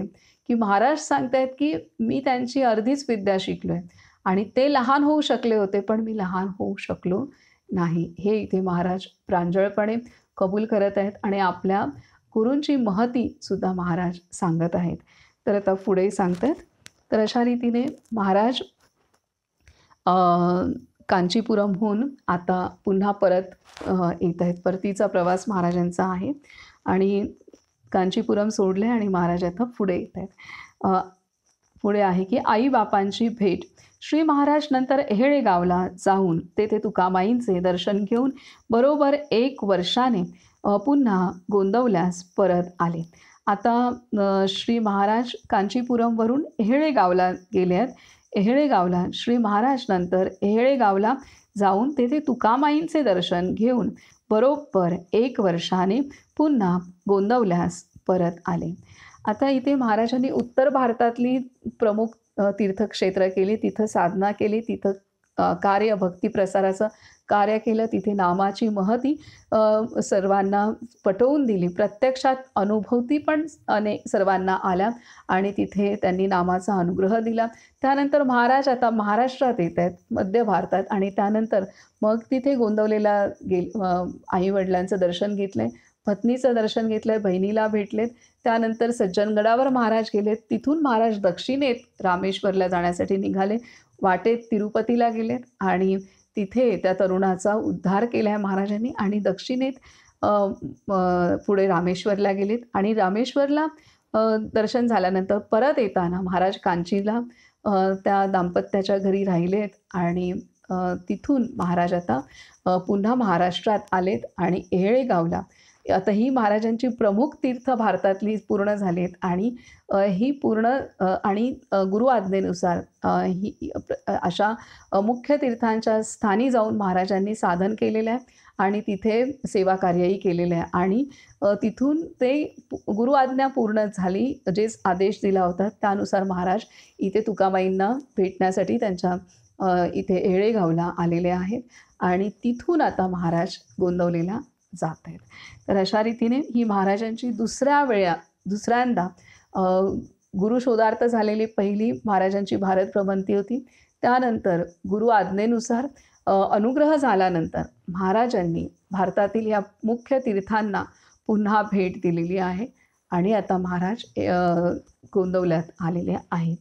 की महाराज सांगतायत की मी त्यांची अर्धीच विद्या शिकलोय आणि ते लहान होऊ शकले होते पण मी लहान होऊ शकलो नाही. हे इथे महाराज प्रांजळपणे कबूल करत आहेत आणि आपल्या गुरूंची महती सुद्धा महाराज सांगत आहेत. तर आता पुढे सांगतात. तर अशा रीतीने महाराज कांचीपुरमहून आता पुन्हा परत येत आहेत. परतीचा प्रवास महाराजांचा आहे आणि कांचीपुरम सोडले आणि महाराज आता पुढे येत आहेत. पुढे आहे की आई बापांची भेट. श्री महाराज नंतर एहळे गावला जाऊन तेथे तुकामाईंचे दर्शन घेऊन बरोबर 1 वर्षाने पुन्हा गोंदवल्यास परत आले. आता श्री महाराज कांचीपुरमवरून एहळे गावला गेले आहेत. एहळे गावला श्री महाराज नंतर एहळे गावला जाऊन तेथे तुकामाईंचे दर्शन घेऊन बरोबर 1 वर्षाने पुन्हा गोंदवल्यास परत आले. आता इथे महाराजांनी उत्तर भारतातली प्रमुख तीर्थक्षेत्र केली, तिथं साधना केली, तिथं कार्य, भक्ती प्रसाराचं कार्य केलं, तिथे नामाची महती सर्वांना पटवून दिली. प्रत्यक्षात अनुभूती पण सर्वांना आल्या आणि तिथे त्यांनी नामाचा अनुग्रह दिला. त्यानंतर महाराज आता महाराष्ट्रात येत आहेत, मध्य भारतात, आणि त्यानंतर मग तिथे गोंदवलेला आईवडिलांचं दर्शन घेतलंय, पत्नीचं दर्शन घेतलंय, बहिणीला भेटलेत. त्यानंतर सज्जनगडावर महाराज गेलेत. तिथून महाराज दक्षिणेत रामेश्वरला जाण्यासाठी निघाले. वाटेत तिरुपतीला गेलेत आणि तिथे त्या तरुणाचा उद्धार केला आहे महाराजांनी आणि दक्षिणेत पुढे रामेश्वरला गेलेत आणि रामेश्वरला दर्शन झाल्यानंतर परत येताना महाराज कांचीला त्या दाम्पत्याच्या घरी राहिलेत आणि तिथून महाराज आता पुन्हा महाराष्ट्रात आलेत आणि येळेगावला आता ही महाराजांची प्रमुख तीर्थ भारतातली पूर्ण झालीत आणि ही पूर्ण आणि गुरु आज्ञेनुसार ही अशा मुख्य तीर्थांच्या स्थानी जाऊन महाराजांनी साधन केलेलं आहे आणि तिथे सेवा कार्यही केलेलं आहे आणि तिथून ते गुरु आज्ञा पूर्ण झाली जे आदेश दिला होता त्यानुसार महाराज इथे तुकाबाईंना भेटण्यासाठी त्यांच्या इथे येळेगावला आलेले आहेत आणि तिथून आता महाराज गोंदवलेला जात आहेत. तर अशा रीतीने ही महाराजांची दुसऱ्यांदा गुरुशोधार्थ झालेली पहिली महाराजांची भारत भ्रमंती होती. त्यानंतर गुरु आज्ञेनुसार अनुग्रह झाल्यानंतर महाराजांनी भारतातील या मुख्य तीर्थांना पुन्हा भेट दिलेली आहे आणि आता महाराज गोंदवल्यात आलेले आहेत.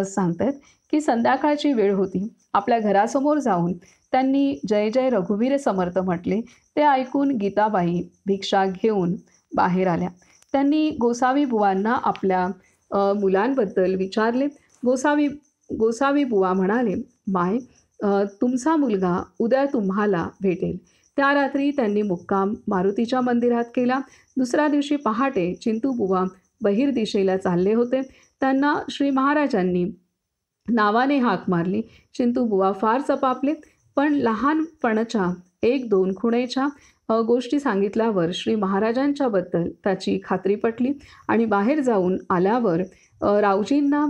सांगतात की संध्याकाळची वेळ होती. आपल्या घरासमोर जाऊन त्यांनी जय जय रघुवीर समर्थ म्हटले. ते ऐकून गीताबाई भिक्षा घेऊन बाहेर आल्या. त्यांनी गोसावी बुवांना आपल्या मुलांबद्दल विचारले. गोसावी बुवा म्हणाले, माय, तुमचा मुलगा उद्या तुम्हाला भेटेल. त्या रात्री त्यांनी मुक्काम मारुतीच्या मंदिरात केला. दुसऱ्या दिवशी पहाटे चिंतूबुवा बहिर दिशेला चालले होते. त्यांना श्री महाराजांनी नावाने हाक मारली. चिंतूबुवा फार चपापले, पण लहानपणाच्या 1-2 खुणेच्या गोष्टी सांगितल्यावर श्री महाराजांच्याबद्दल त्याची खात्री पटली आणि बाहेर जाऊन आल्यावर रावजींना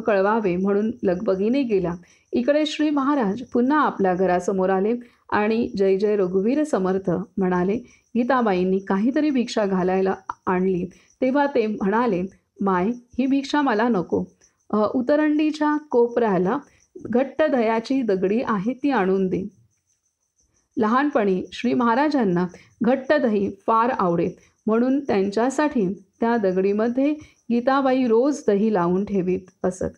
कळवावे म्हणून लगबगीने गेला. इकडे श्री महाराज पुन्हा आपल्या घरासमोर आले आणि जय जय रघुवीर समर्थ म्हणाले. गीताबाईंनी काहीतरी भिक्षा घालायला आणली तेव्हा ते म्हणाले, माय, ही भिक्षा मला नको. उतरंडीच्या कोपऱ्याला घट्ट दह्याची दगडी आहे ती आणून दे. लहानपणी श्री महाराजांना घट्ट दही फार आवडे म्हणून त्यांच्यासाठी त्या दगडीमध्ये गीताबाई रोज दही लावून ठेवीत असत.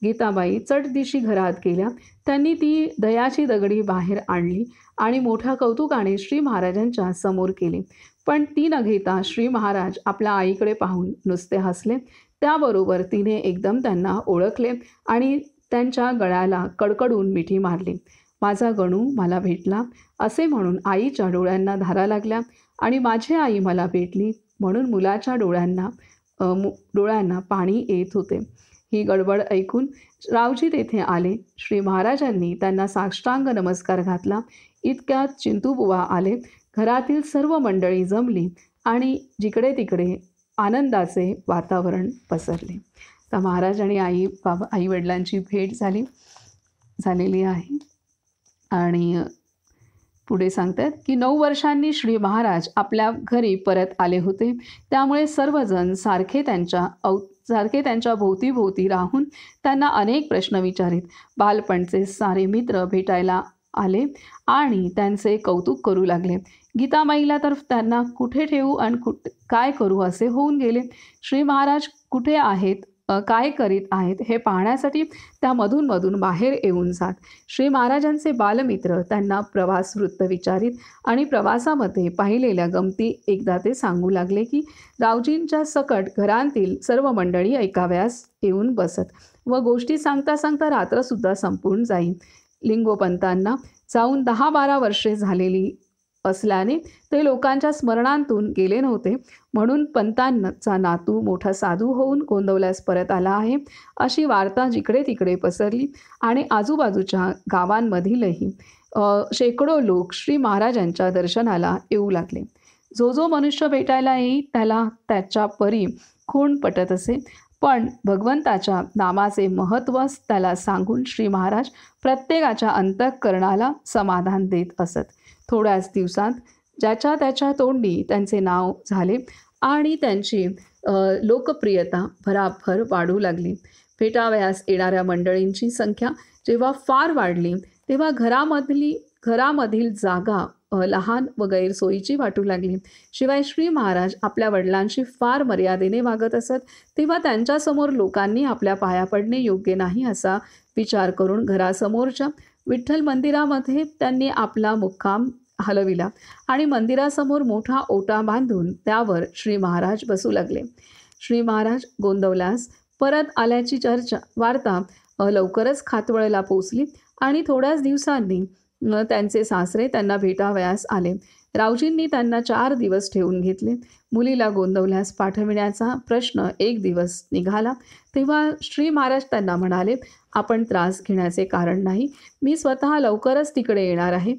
गीताबाई चटदिशी घरात गेल्या. त्यांनी ती दह्याची दगडी बाहेर आणली आणि मोठ्या कौतुकाने श्री महाराजांच्या समोर केली. पण ती न घेता श्री महाराज आपल्या आईकडे पाहून नुसते हसले. त्याबरोबर तिने एकदम त्यांना ओळखले आणि त्यांच्या गळ्याला कडकडून मिठी मारली. माझा गणू मला भेटला असे म्हणून आईच्या डोळ्यांना धारा लागल्या आणि माझी आई मला भेटली म्हणून मुलाच्या डोळ्यांना पाणी येत होते. ही गडबड ऐकून रावजी तेथे आले. श्री महाराजांनी त्यांना साष्टांग नमस्कार घातला. इतक्यात चिंतूबुवा आले. घरातील सर्व मंडळी जमली आणि जिकडे तिकडे आनंदाचे वातावरण पसरले. तर महाराज आणि आई वडिलांची भेट झालेली आहे आणि पुढे सांगतात की 9 वर्षांनी श्री महाराज आपल्या घरी परत आले होते. त्यामुळे सर्वजण सारखे त्यांच्या भोवती राहून त्यांना अनेक प्रश्न विचारित. बालपणचे सारे मित्र भेटायला आले आणि त्यांचे कौतुक करू लागले. गीताबाईला तर त्यांना कुठे ठेवू आणि काय करू असे होऊन गेले. श्री महाराज कुठे आहेत, काय करीत आहेत हे पाहण्यासाठी त्या मधून बाहेर येऊन जात. श्री महाराजांचे बालमित्र त्यांना प्रवास वृत्त विचारित आणि प्रवासामध्ये पाहिलेल्या गमती एकदा ते सांगू लागले की रावजींच्या सकट घरांतील सर्व मंडळी ऐकाव्यास येऊन बसत व गोष्टी सांगता सांगता रात्रसुद्धा संपून जाई. लिंगोपंतांना जाऊन 10-12 वर्षे झालेली असल्याने ते लोकांच्या स्मरणांतून गेले नव्हते म्हणून पंतांचा नातू मोठा साधू होऊन गोंदवल्यास परत आला आहे अशी वार्ता जिकडे तिकडे पसरली आणि आजूबाजूच्या गावांमधीलही शेकडो लोक श्री महाराजांच्या दर्शनाला येऊ लागले. जो मनुष्य भेटायला येई त्याला त्याच्या परी खूण पटत असे, पण भगवंताच्या नामाचे महत्त्व त्याला सांगून श्री महाराज प्रत्येकाच्या अंतःकरणाला समाधान देत असत. थोड्याच दिवसात ज्याच्या त्याच्या तोंडी त्यांचे नाव झाले आणि त्यांची लोकप्रियता भराभर वाढू लागली. भेटावयास येणाऱ्या मंडळींची संख्या जेव्हा फार वाढली तेव्हा घरामधील जागा लहान व गैरसोयीची वाटू लागली. शिवाय श्री महाराज आपल्या वडिलांशी फार मर्यादेने वागत असत तेव्हा त्यांच्यासमोर लोकांनी आपल्या पाया पडणे योग्य नाही असा विचार करून घरासमोरच्या विठ्ठल मंदिरामध्ये त्यांनी आपला मुक्काम हलविला आणि मंदिरासमोर मोठा ओटा बांधून त्यावर श्री महाराज बसू लागले. श्री महाराज गोंदवल्यास परत आल्याची वार्ता लवकरच खातवळला पोचली आणि थोड्याच दिवसांनी त्यांचे सासरे त्यांना भेटावयास आले. रावजींनी त्यांना 4 दिवस ठेवून घेतले. मुलीला गोंदवल्यास पाठविण्याचा प्रश्न एक दिवस निघाला तेव्हा श्री महाराज त्यांना म्हणाले, आपण त्रास घेण्याचे कारण नाही. मी स्वतः लवकरच तिकडे येणार आहे.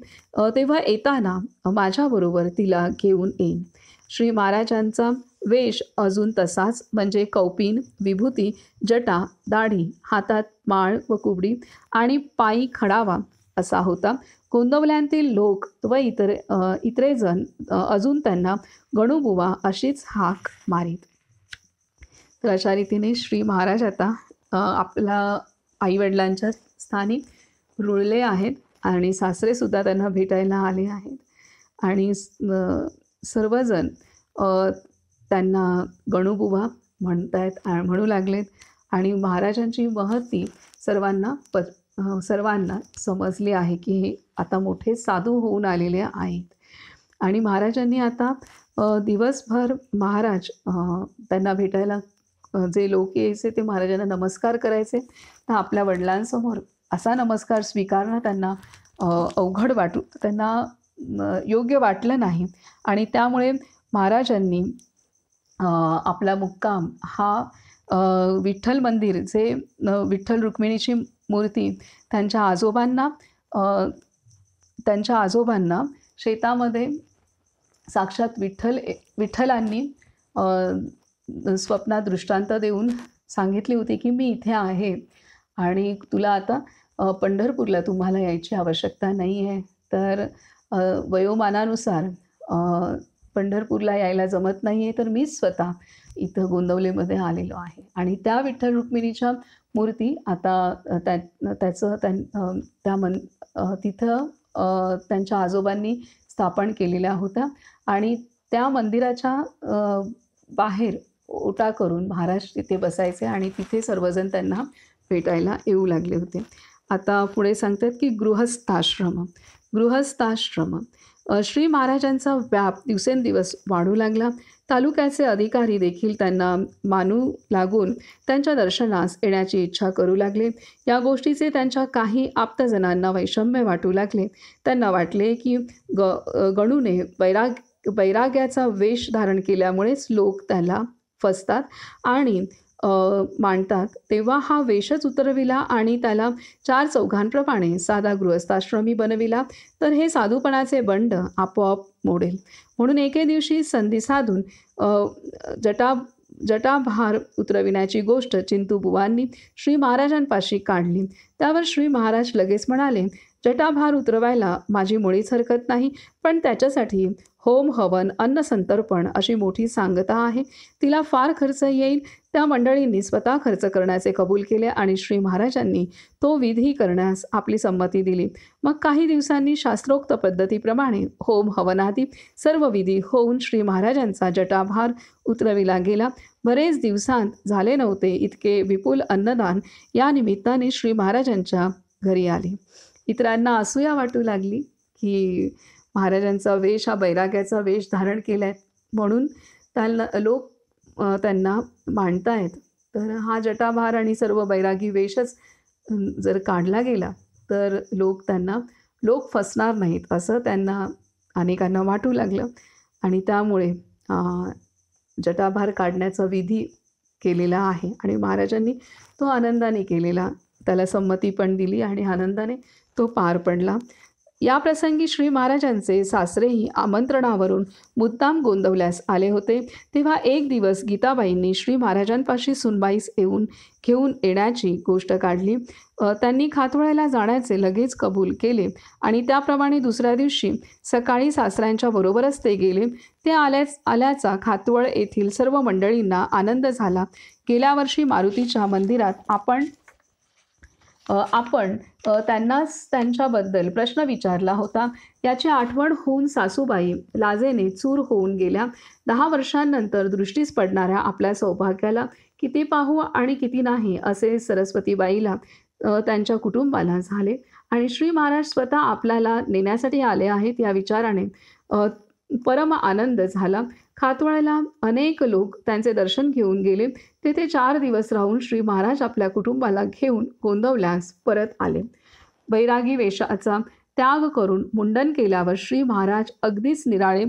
तेव्हा येताना माझ्याबरोबर तिला घेऊन येईन. श्री महाराजांचा वेश अजून तसाच, म्हणजे कौपीन, विभूती, जटा, दाढी, हातात माळ व कुबडी आणि पायी खडावा असा होता. गोंदवल्यांतील लोक व इतरे जण अजून त्यांना गणूबुवा अशीच हाक मारीत. तर अशा रीतीने श्री महाराज आता आपल्या आईवडिलांच्या स्थानी रुळले आहेत आणि सासरेसुद्धा त्यांना भेटायला आले आहेत आणि सर्वजण त्यांना गणूबुवा म्हणू लागलेत आणि महाराजांची महती सर्वांना समजली आहे की हे आता मोठे साधू होऊन आलेले आहेत. आणि महाराजांनी आता दिवसभर महाराज त्यांना भेटायला जे लोक यायचे ते महाराजांना नमस्कार करायचे. तर आपल्या वडिलांसमोर असा नमस्कार स्वीकारणं त्यांना अवघड त्यांना योग्य वाटलं नाही आणि त्यामुळे महाराजांनी आपला मुक्काम हा विठ्ठल मंदिर, जे विठ्ठल रुक्मिणीची मूर्ती त्यांच्या आजोबांना शेतामध्ये साक्षात विठ्ठलांनी स्वप्नात दृष्टांत देऊन सांगितली होती की मी इथे आहे आणि तुला आता पंढरपूरला तुम्हाला यायची आवश्यकता नाही आहे. तर वयोमानानुसार पंढरपूरला यायला जमत नाही आहे, तर मीच स्वतः इथं गोंदवलेमध्ये आलेलो आहे. आणि त्या विठ्ठल रुक्मिणीच्या मूर्ती आता तिथं त्यांच्या आजोबांनी स्थापन केलेल्या होत्या आणि त्या मंदिराच्या बाहेर ओटा करून महाराज तिथे बसायचे आणि तिथे सर्वजण त्यांना भेटायला येऊ लागले होते. आता पुढे सांगतात की गृहस्थाश्रम. श्री महाराजांचा व्याप दिवसेंदिवस वाढू लागला. तालुक्याचे अधिकारी देखील त्यांना मानू लागून त्यांच्या दर्शनास येण्याची इच्छा करू लागले. या गोष्टीचे त्यांच्या काही आप्तजनांना वैषम्य वाटू लागले. त्यांना वाटले की गणूने वैराग्याचा वेश धारण केल्यामुळेच लोक त्याला फसतात आणि मांडतात. तेव्हा हा वेशच उतरविला आणि त्याला 4 चौघांप्रमाणे साधा गृहस्थाश्रमी बनविला तर हे साधूपणाचे बंड आपोआप मोडेल. म्हणून एके दिवशी संधी साधून जटाभार उतरविण्याची गोष्ट चिंतूबुवांनी श्री महाराजांपाशी काढली. त्यावर श्री महाराज लगेच म्हणाले, जटाभार उतरवायला माझी मुळीच हरकत नाही, पण त्याच्यासाठी होम, हवन, अन्न संतर्पण अशी मोठी सांगता आहे. तिला फार खर्च येईल. त्या मंडळींनी स्वतः खर्च करण्याचे कबूल केले आणि श्री महाराजांनी तो विधी करण्यास आपली संमती दिली. मग काही दिवसांनी शास्त्रोक्त पद्धतीप्रमाणे होम, हवनादी सर्व विधी होऊन श्री महाराजांचा जटाभार उतरविला गेला. बरेच दिवसांत झाले नव्हते इतके विपुल अन्नदान या निमित्ताने श्री महाराजांच्या घरी आले. इतरांना असूया वाटू लागली की महाराजांचा वेश हा वैराग्याचा वेश धारण केला आहे म्हणून लोक त्यांना मांडतायत. तर हा जटाभार आणि सर्व वैरागी वेशच जर काढला गेला तर लोक फसणार नाहीत असं त्यांना अनेकांना वाटू लागलं आणि त्यामुळे जटाभार काढण्याचा विधी केलेला आहे आणि महाराजांनी तो आनंदाने केलेला, त्याला संमती पण दिली आणि आनंदाने तो पार पडला. या प्रसंगी श्री महाराजांचे सासरेही आमंत्रणावरून मुद्दाम गोंदवल्यास आले होते. तेव्हा एक दिवस गीताबाईंनी श्री महाराजांपाशी सुनबाईस घेऊन येण्याची गोष्ट काढली. त्यांनी खातवळ्याला जाण्याचे लगेच कबूल केले आणि त्याप्रमाणे दुसऱ्या दिवशी सकाळी सासऱ्यांच्या बरोबरच ते गेले. ते आल्याचा खातवळ येथील सर्व मंडळींना आनंद झाला. गेल्या वर्षी मारुतीच्या मंदिरात आपण त्यांनाच त्यांच्याबद्दल प्रश्न विचारला होता. याची आठवण होऊन सासूबाई लाजेने चूर होऊन गेल्या. 10 वर्षांनंतर दृष्टीस पडणाऱ्या आपल्या सौभाग्याला किती पाहू आणि किती नाही असे सरस्वतीबाईला त्यांच्या कुटुंबाला झाले आणि श्री महाराज स्वतः आपल्याला नेण्यासाठी आले आहेत या विचाराने परम आनंद झाला. खातवळला अनेक लोक त्यांचे दर्शन घेऊन गेले. तेथे 4 दिवस राहून श्री महाराज आपल्या कुटुंबाला घेऊन गोंदवल्यास परत आले. बैरागी वेशाचा त्याग करून मुंडन केल्यावर श्री महाराज अगदीच निराळे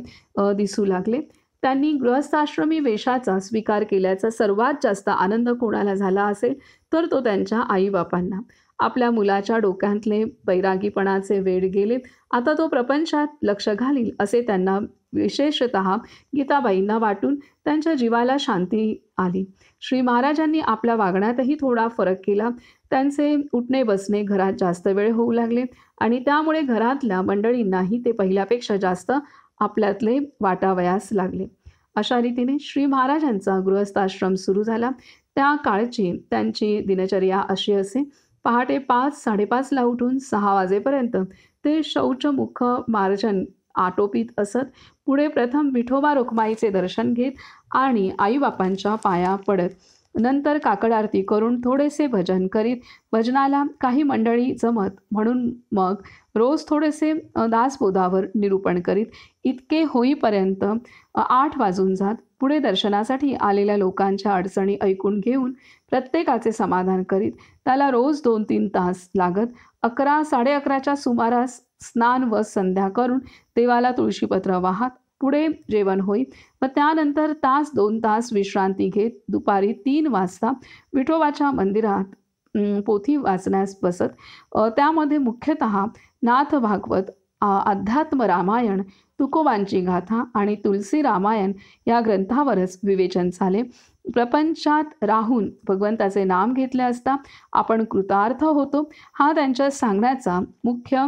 दिसू लागले. त्यांनी गृहस्थाश्रमी वेशाचा स्वीकार केल्याचा सर्वात जास्त आनंद कोणाला झाला असेल तर तो त्यांच्या आईबापांना. आपल्या मुलाच्या डोक्यातले बैरागीपणाचे वेड गेले. आता तो प्रपंचात लक्ष घालील असे त्यांना विशेषतः गीताबाईंना वाटून त्यांच्या जीवाला शांती आली. श्री महाराजांनी आपल्या वागण्यातही थोडा फरक केला. त्यांचे उठणे बसणे घरात जास्त वेळ होऊ लागले आणि त्यामुळे घरातल्या मंडळींनाही ते पहिल्यापेक्षा जास्त आपल्यातले वाटावयास लागले. अशा रीतीने श्री महाराजांचा गृहस्थाश्रम सुरू झाला. त्या काळची त्यांची दिनचर्या अशी असे. पहाटे 5-5:30ला उठून 6 वाजेपर्यंत ते शौचमुख मार्जन आटोपीत असत. पुढे प्रथम विठोबा रुक्माईचे दर्शन घेत आणि आईबापांच्या पाया पडत. नंतर काकड आरती करून थोडेसे भजन करीत. भजनाला काही मंडळी जमत म्हणून मग रोज थोडेसे दासबोधावर निरूपण करीत. इतके होईपर्यंत 8 वाजून जात. पुढे दर्शनासाठी आलेल्या लोकांच्या अडचणी ऐकून घेऊन प्रत्येकाचे समाधान करीत. त्याला रोज 2-3 तास लागत. 11-11:30च्या सुमारास स्नान व संध्या करून देवाला तुळशीपत्र वाहत पुढे जेवण होई व त्यानंतर 1-2 तास विश्रांती घेत दुपारी 3 वाजता विठोबाच्या मंदिरात पोथी वाचण्यास बसत. त्यामध्ये मुख्यतः नाथ भागवत, अध्यात्म रामायण, तुकोबांची गाथा आणि तुलसी रामायण या ग्रंथावरच विवेचन झाले. प्रपंचात राहून भगवंताचे नाम घेतले असता आपण कृतार्थ होतो हा त्यांच्या सांगण्याचा मुख्य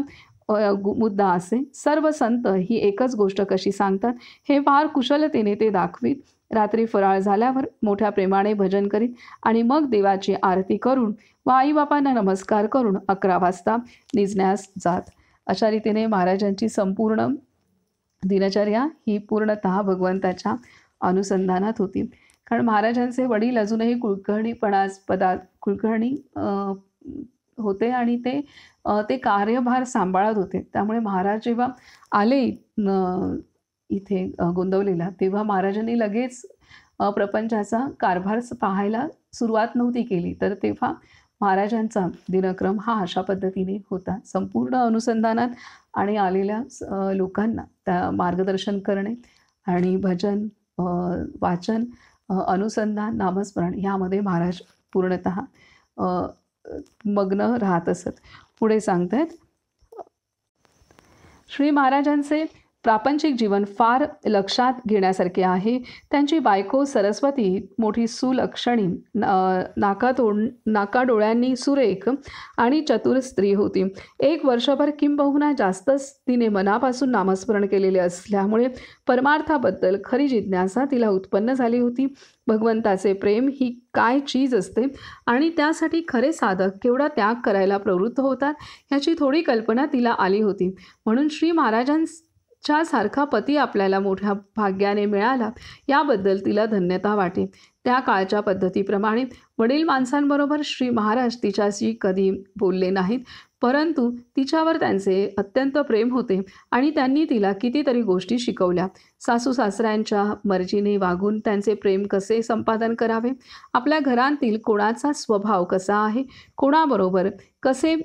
मुद्दा असे. सर्व संत ही एकच गोष्ट कशी सांगतात हे फार कुशलतेने ते दाखवीत. रात्री फराळ झाल्यावर मोठ्या प्रेमाने भजन करीत आणि मग देवाची आरती करून व आईबापांना नमस्कार करून 11 वाजता निजण्यास जात. अशा रीतीने महाराजांची संपूर्ण दिनचर्या ही पूर्णतः भगवंताच्या अनुसंधानात होती. कारण महाराजांचे वडील अजूनही कुलकर्णी होते आणि ते कार्यभार सांभाळत होते. त्यामुळे महाराज जेव्हा आले इथे गोंदवलेला तेव्हा महाराजांनी लगेच प्रपंचाचा कारभार पाहायला सुरुवात नव्हती केली. तर तेव्हा महाराजांचा दिनक्रम हा अशा पद्धतीने होता. संपूर्ण अनुसंधानात आणि आलेल्या लोकांना त्या मार्गदर्शन करणे आणि भजन, वाचन, अनुसंधान, नामस्मरण ह्यामध्ये महाराज पूर्णतः मग्न राहत असत. पुढे सांगतायत, श्री महाराजांचे प्रापंचिक जीवन फार लक्षात घेण्यासारखे आहे. त्यांची बायको सरस्वती मोठी सुलक्षणी, नाकाडोळ्यांनी सुरेख आणि चतुर स्त्री होती. 1 वर्षभर किंबहुना जास्तच तिने मनापासून नामस्मरण केलेले असल्यामुळे परमार्थाबद्दल खरी जिज्ञासा तिला उत्पन्न झाली होती. भगवंताचे प्रेम ही काय चीज असते आणि त्यासाठी खरे साधक केवढा त्याग करायला प्रवृत्त होतात ह्याची थोडी कल्पना तिला आली होती. म्हणून श्री महाराजांच्या सारखा पती आपल्याला मोठ्या भाग्याने मिळाला याबद्दल तिला धन्यता वाटे. त्या काळच्या पद्धतीप्रमाणे वडील माणसांबरोबर श्री महाराज तिच्याशी कधी बोलले नाहीत, परंतु तिच्यावर त्यांचे अत्यंत प्रेम होते आणि त्यांनी तिला कितीतरी गोष्टी शिकवल्या. सासू सासऱ्यांच्या मर्जीने वागून त्यांचे प्रेम कसे संपादन करावे, आपल्या घरातील कोणाचा स्वभाव कसा आहे, कोणाबरोबर कसे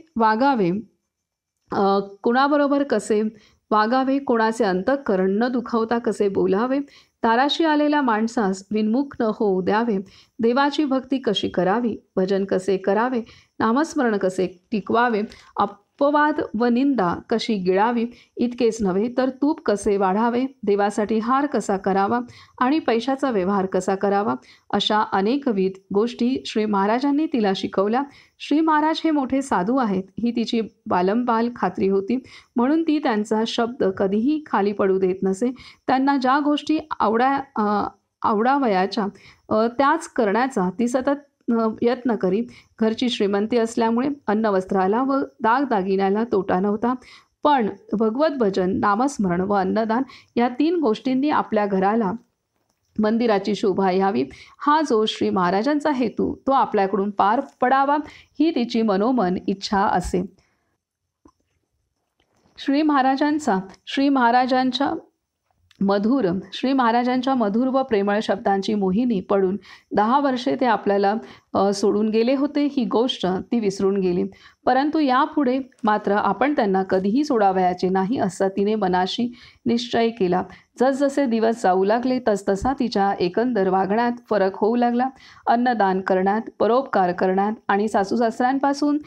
वागावे, कोणाचे अंतःकरण न दुखावता कसे बोलावे, दाराशी आलेल्या माणसास विन्मुख न होऊ द्यावे, देवाची भक्ती कशी करावी, भजन कसे करावे, नामस्मरण कसे टिकवावे, अपवाद व निंदा कशी गिळावी, इतकेच नव्हे तर तूप कसे वाढावे, देवासाठी हार कसा करावा आणि पैशाचा व्यवहार कसा करावा, अशा अनेकविध गोष्टी श्री महाराजांनी तिला शिकवल्या. श्री महाराज हे मोठे साधू आहेत ही तिची बालंबाल खात्री होती. म्हणून ती त्यांचा शब्द कधीही खाली पडू देत नसे. त्यांना ज्या गोष्टी आवडावयाच्या त्याच करण्याचा ती सतत यत्न करी. घरची श्रीमंती असल्यामुळे अन्न वस्त्राला व दागदागिन्याला तोटा नव्हता. पण भगवत भजन, नामस्मरण व अन्नदान या 3 गोष्टींनी आपल्या घराला मंदिराची शोभा यावी हा जो श्री महाराजांचा हेतू तो आपल्याकडून पार पडावा ही तिची मनोमन इच्छा असे. श्री महाराजांच्या मधुर व प्रेमळ शब्दांची मोहिनी पडून 10 वर्षे ते आपल्याला सोडून गेले होते ही गोष्ट ती विसरून गेली. परंतु यापुढे मात्र आपण त्यांना कधीही सोडावयाचे नाही असा तिने मनाशी निश्चय केला. जसजसे दिवस जाऊ लागले तसतसा तिच्या एकंदर वागण्यात फरक होऊ लागला. अन्नदान करण्यात, परोपकार करण्यात आणि सासूसासऱ्यांपासून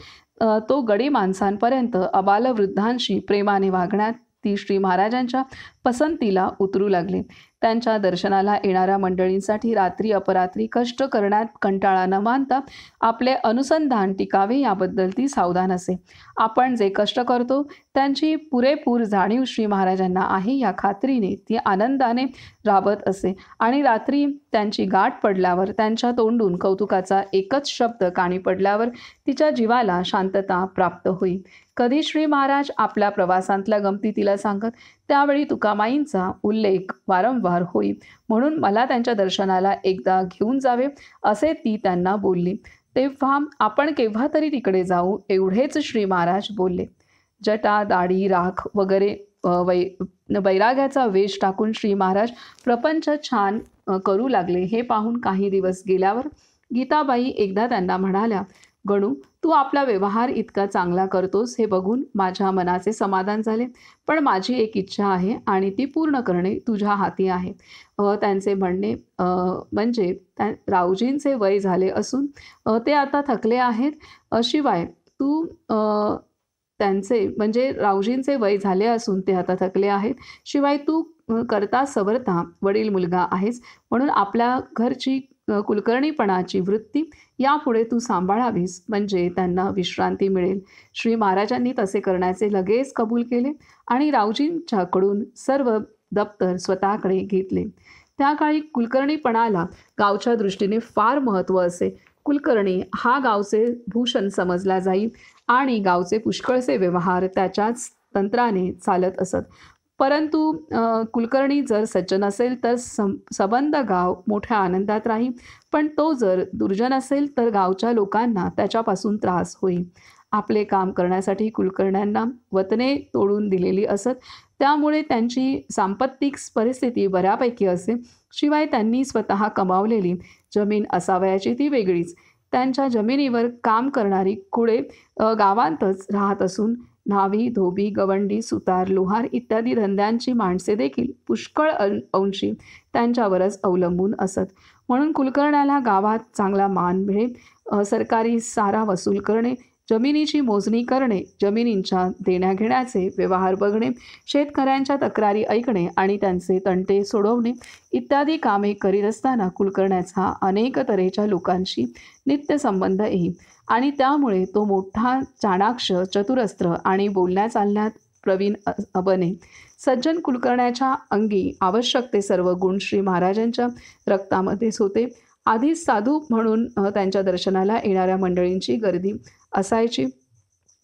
तो गडी माणसांपर्यंत अबालवृद्धांशी प्रेमाने वागण्यात ती श्री महाराजांच्या पसंतीला उतरू लागली. त्यांच्या दर्शनाला येणाऱ्या मंडळींसाठी रात्री अपरात्री कष्ट करण्यात कंटाळा न मानता आपले अनुसंधान टिकावे याबद्दल ती सावधान असे. आपण जे कष्ट करतो त्यांची पुरेपूर जाणीव श्री महाराजांना आहे या खात्रीने ती आनंदाने राबत असे आणि रात्री त्यांची गाठ पडल्यावर त्यांच्या तोंडून कौतुकाचा एकच शब्द कानी पडल्यावर तिच्या जीवाला शांतता प्राप्त होई. कधी श्री महाराज आपल्या प्रवासांतल्या गमती तिला सांगत त्यावेळी तुकामाईंचा उल्लेख वारंवार होई. म्हणून मला त्यांच्या दर्शनाला एकदा घेऊन जावे असे ती त्यांना बोलली. तेव्हा आपण केव्हा तरी तिकडे जाऊ एवढेच श्री महाराज बोलले. जटा, दाढी, राख वगैरे वैराग्याचा वेश टाकून श्री महाराज प्रपंच छान करू लागले. हे पाहून काही दिवस गेल्यावर गीताबाई एकदा त्यांना म्हणाल्या, गणू, तू आपला व्यवहार इतका चांगला करतोस हे बघून माझ्या मनाचे समाधान झाले. पण माझी एक इच्छा आहे आणि ती पूर्ण करणे तुझ्या हाती आहे. त्यांचे म्हणणे म्हणजे रावजींचे वय झाले असून ते आता थकले आहेत. शिवाय तू त्यांचे म्हणजे रावजींचे वय झाले असून ते आता थकले आहेत. शिवाय तू करता सवरता वडील मुलगा आहेस म्हणून आपल्या घरची कुलकर्णीपणाची वृत्ती यापुढे तू सांभाळावीस म्हणजे त्यांना विश्रांती मिळेल. श्री महाराजांनी तसे करण्याचे लगेच कबूल केले आणि रावजींच्याकडून सर्व दप्तर स्वतःकडे घेतले. त्या काळी कुलकर्णीपणाला गावच्या दृष्टीने फार महत्त्व असे. कुलकर्णी हा गावचे भूषण समजला जाई आणि गावचे पुष्कळसे व्यवहार त्याच्याच तंत्राने चालत असत. परंतु कुलकर्णी जर सज्जन असेल तर सबंध गाव मोठ्या आनंदात राहील. पण तो जर दुर्जन असेल तर गावच्या लोकांना त्याच्यापासून त्रास होईल. आपले काम करण्यासाठी कुलकर्ण्यांना वतने तोडून दिलेली असत. त्यामुळे त्यांची सांपत्तिक परिस्थिती बऱ्यापैकी असे. शिवाय त्यांनी स्वतः कमावलेली जमीन असावयाची ती वेगळीच. त्यांच्या जमिनीवर काम करणारी कुळे गावांतच राहत असून न्हावी, धोबी, गवंडी, सुतार, लोहार इत्यादी धंद्यांची माणसे देखील पुष्कळ अंशी त्यांच्यावरच अवलंबून असत. म्हणून कुलकर्ण्याला गावात चांगला मान मिळेल. सरकारी सारा वसूल करणे, जमिनीची मोजणी करणे, जमिनींच्या देण्याघेण्याचे व्यवहार बघणे, शेतकऱ्यांच्या तक्रारी ऐकणे आणि त्यांचे तंटे सोडवणे इत्यादी कामे करीत असताना कुलकर्ण्याचा अनेक तऱ्हेच्या लोकांशी नित्य संबंध येईल आणि त्यामुळे तो मोठा चाणाक्ष, चतुरस्त्र आणि बोलण्या चालण्यात प्रवीण बने. सज्जन कुलकर्ण्याच्या अंगी आवश्यक ते सर्व गुण श्री महाराजांच्या रक्तामध्येच होते. आधीच साधू म्हणून त्यांच्या दर्शनाला येणाऱ्या मंडळींची गर्दी असायची.